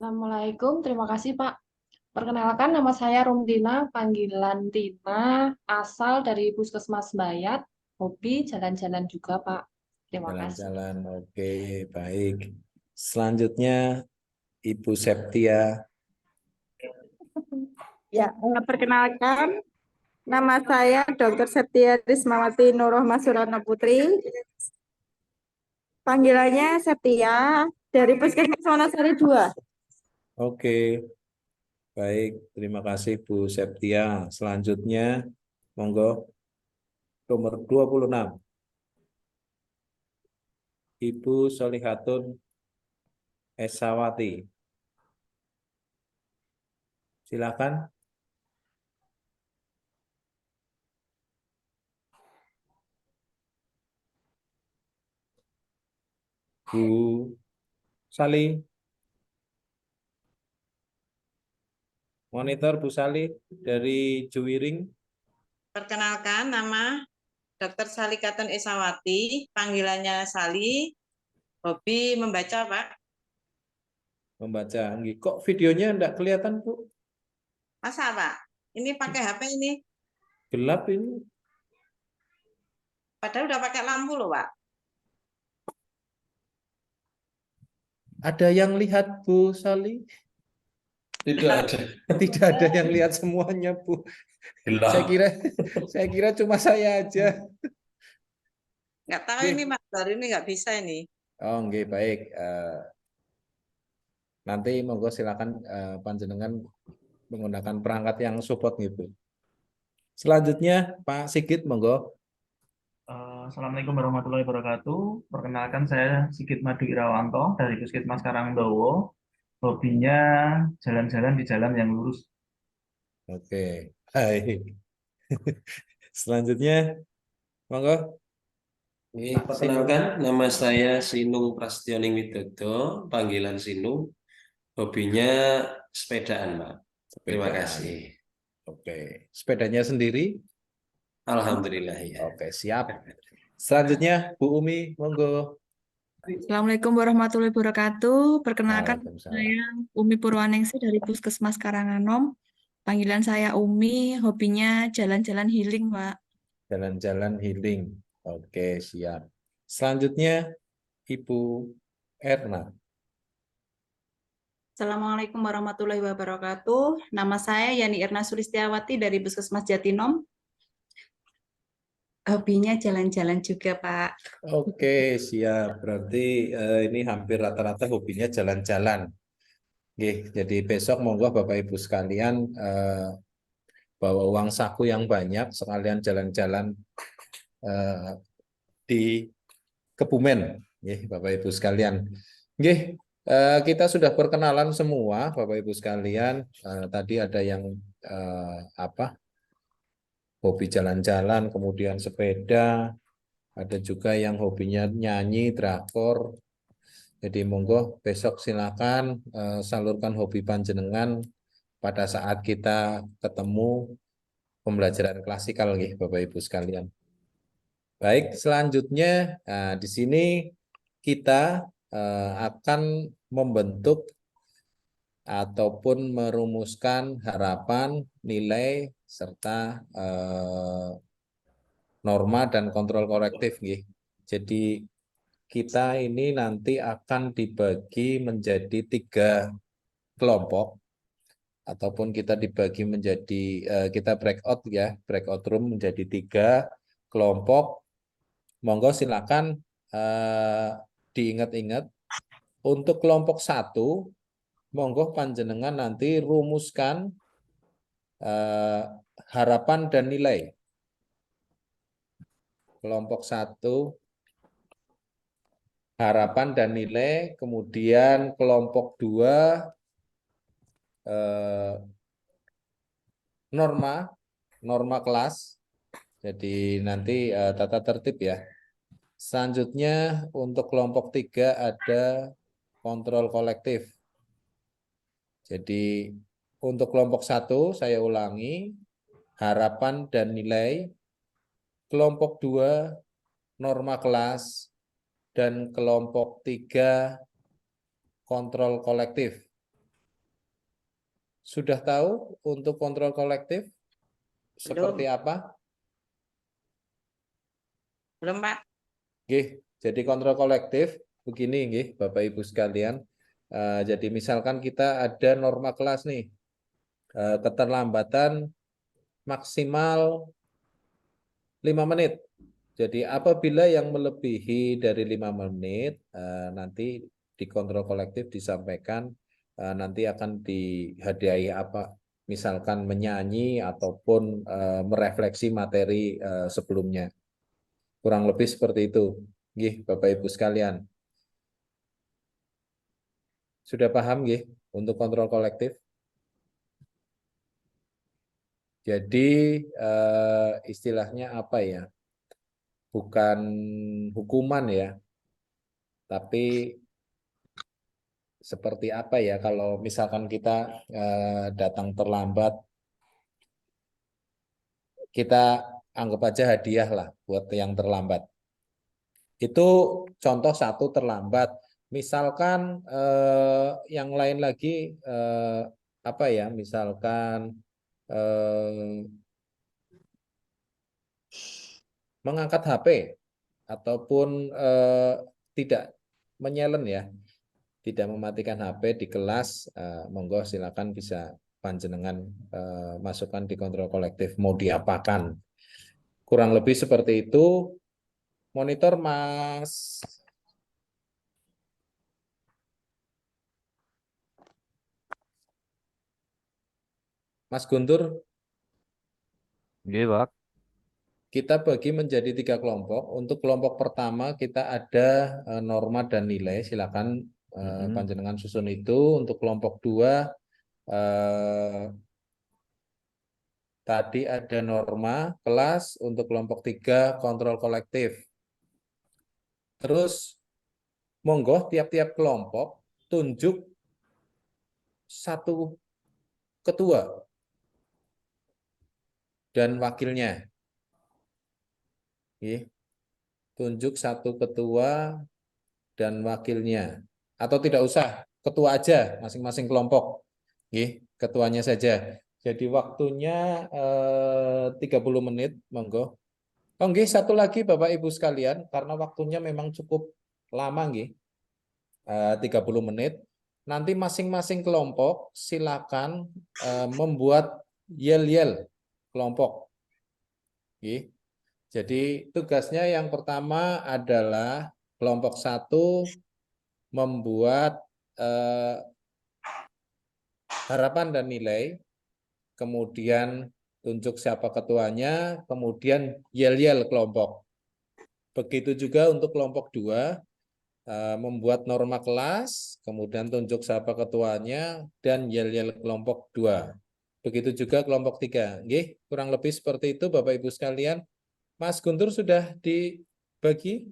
Speaker 17: Assalamualaikum, terima kasih Pak. Perkenalkan, nama saya Rumtina, panggilan Tina, asal dari Puskesmas Bayat. Hobi jalan-jalan juga, Pak. Terima kasih.
Speaker 5: Jalan-jalan, oke, baik. Selanjutnya Ibu Septia.
Speaker 4: Ya, perkenalkan, nama saya Dr. Septia Rismawati Nurrohmah Suratno Putri. Panggilannya Septia dari Puskesmas Wonosari 2.
Speaker 5: Oke, baik. Terima kasih Bu Septia. Selanjutnya, monggo nomor 26. Ibu Solihatun Esawati. Silakan. Bu Sali. Monitor Bu Sali dari Juwiring.
Speaker 6: Perkenalkan, nama Dr. Sali Katun Esawati, panggilannya Sali. Hobi membaca, Pak.
Speaker 5: Membaca. Kok videonya enggak kelihatan, Bu?
Speaker 6: Masa, Pak? Ini pakai HP ini.
Speaker 5: Gelap ini.
Speaker 6: Padahal udah pakai lampu loh, Pak.
Speaker 5: Ada yang lihat Bu Sali?
Speaker 8: Tidak ada.
Speaker 5: Tidak ada yang lihat semuanya, Bu.
Speaker 8: Gelap.
Speaker 5: Saya kira cuma saya aja.
Speaker 6: Nggak tahu ini, Pak. Baru ini nggak bisa ini.
Speaker 5: Oh, nggih, baik. Nanti monggo silakan panjenengan menggunakan perangkat yang support gitu. Selanjutnya Pak Sigit, monggo.
Speaker 10: Assalamualaikum warahmatullahi wabarakatuh. Perkenalkan, saya Sigit Madu Irawanto dari Puskesmas Karangdowo. Hobinya jalan-jalan di jalan yang lurus.
Speaker 5: Oke, baik. Selanjutnya, monggo.
Speaker 8: Perkenalkan, nama saya Sinung Prasetyoning Widodo, panggilan Sinung. Hobinya sepedaan, Pak. Terima kasih.
Speaker 5: Oke, sepedanya sendiri?
Speaker 8: Alhamdulillah, ya.
Speaker 5: Oke, siap. Selanjutnya Bu Umi, monggo.
Speaker 27: Assalamualaikum warahmatullahi wabarakatuh. Perkenalkan, saya Umi Purwaningsih dari Puskesmas Karanganom. Panggilan saya Umi, hobinya jalan-jalan healing, Pak.
Speaker 5: Jalan-jalan healing. Oke, siap. Selanjutnya Ibu Erna.
Speaker 28: Assalamualaikum warahmatullahi wabarakatuh. Nama saya Yani Erna Sulistiawati dari Puskesmas Jatinom. Hobinya jalan-jalan juga, Pak.
Speaker 5: Oke, siap. Berarti ini hampir rata-rata hobinya jalan-jalan. Oke, jadi besok monggo Bapak Ibu sekalian bawa uang saku yang banyak, sekalian jalan-jalan di Kebumen, Bapak Ibu sekalian. Oke. Kita sudah perkenalan semua, Bapak Ibu sekalian. Tadi ada yang hobi jalan-jalan, kemudian sepeda, ada juga yang hobinya nyanyi, drakor. Jadi monggo besok silakan salurkan hobi panjenengan pada saat kita ketemu pembelajaran klasikal, Bapak Ibu sekalian. Baik, selanjutnya di sini kita akan membentuk ataupun merumuskan harapan, nilai, serta norma dan kontrol korektif. Jadi kita ini nanti akan dibagi menjadi 3 kelompok, ataupun kita dibagi menjadi, kita breakout breakout room menjadi 3 kelompok. Monggo silakan diingat-ingat untuk kelompok 1, monggo panjenengan nanti rumuskan harapan dan nilai. Kelompok 1 harapan dan nilai, kemudian kelompok 2 norma kelas. Jadi nanti tata tertib ya. Selanjutnya untuk kelompok 3 ada kontrol kolektif. Jadi untuk kelompok 1 saya ulangi, harapan dan nilai, kelompok 2 norma kelas, dan kelompok 3 kontrol kolektif. Sudah tahu untuk kontrol kolektif seperti apa?
Speaker 6: Belum, Pak.
Speaker 5: Nggih, jadi kontrol kolektif begini nggih, Bapak Ibu sekalian. Jadi misalkan kita ada norma kelas nih, keterlambatan maksimal 5 menit. Jadi apabila yang melebihi dari 5 menit, nanti di kontrol kolektif disampaikan nanti akan dihadiahi apa, misalkan menyanyi ataupun merefleksi materi sebelumnya. Kurang lebih seperti itu. Nggih, Bapak Ibu sekalian. Sudah paham nggih untuk kontrol kolektif? Jadi istilahnya apa ya? Bukan hukuman ya. Tapi seperti apa ya kalau misalkan kita datang terlambat, kita anggap aja hadiah lah buat yang terlambat. Itu contoh 1 terlambat. Misalkan yang lain lagi apa ya? Misalkan mengangkat HP ataupun tidak menyelen ya, tidak mematikan HP di kelas, monggo silakan bisa panjenengan masukkan di kontrol kolektif mau diapakan. Kurang lebih seperti itu. Monitor Mas Guntur.
Speaker 3: Iya, Pak.
Speaker 5: Kita bagi menjadi 3 kelompok. Untuk kelompok pertama kita ada norma dan nilai. Silakan panjenengan susun itu. Untuk kelompok 2 tadi ada norma kelas. Untuk kelompok 3 kontrol kolektif. Terus monggo tiap-tiap kelompok tunjuk 1 ketua dan wakilnya. Tunjuk 1 ketua dan wakilnya. Atau tidak usah, ketua aja masing-masing kelompok. Ketuanya saja. Jadi waktunya 30 menit, monggo. Oh nggih, 1 lagi Bapak Ibu sekalian, karena waktunya memang cukup lama nggih. 30 menit. Nanti masing-masing kelompok silakan membuat yel-yel kelompok. Jadi tugasnya yang pertama adalah kelompok 1 membuat harapan dan nilai, kemudian tunjuk siapa ketuanya, kemudian yel-yel kelompok. Begitu juga untuk kelompok 2, membuat norma kelas, kemudian tunjuk siapa ketuanya, dan yel-yel kelompok 2. Begitu juga kelompok 3. Nggih, kurang lebih seperti itu Bapak Ibu sekalian. Mas Guntur sudah dibagi?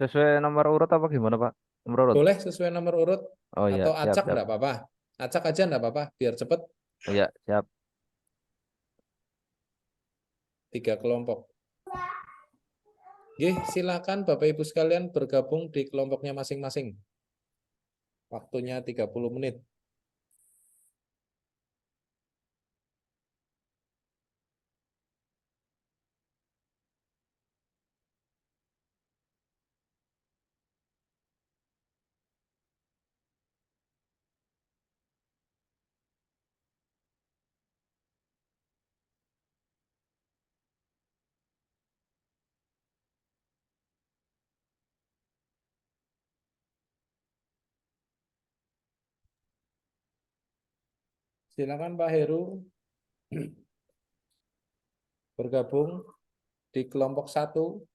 Speaker 3: Sesuai nomor urut apa gimana, Pak? Nomor urut?
Speaker 5: Boleh sesuai nomor urut.
Speaker 3: Oh iya,
Speaker 5: Atau
Speaker 3: siap,
Speaker 5: acak
Speaker 3: siap.
Speaker 5: enggak apa-apa. Acak aja enggak apa-apa, biar cepat.
Speaker 3: Iya, siap.
Speaker 5: 3 kelompok. Silakan Bapak Ibu sekalian bergabung di kelompoknya masing-masing. Waktunya 30 menit. Silakan Pak Heru bergabung di kelompok 1.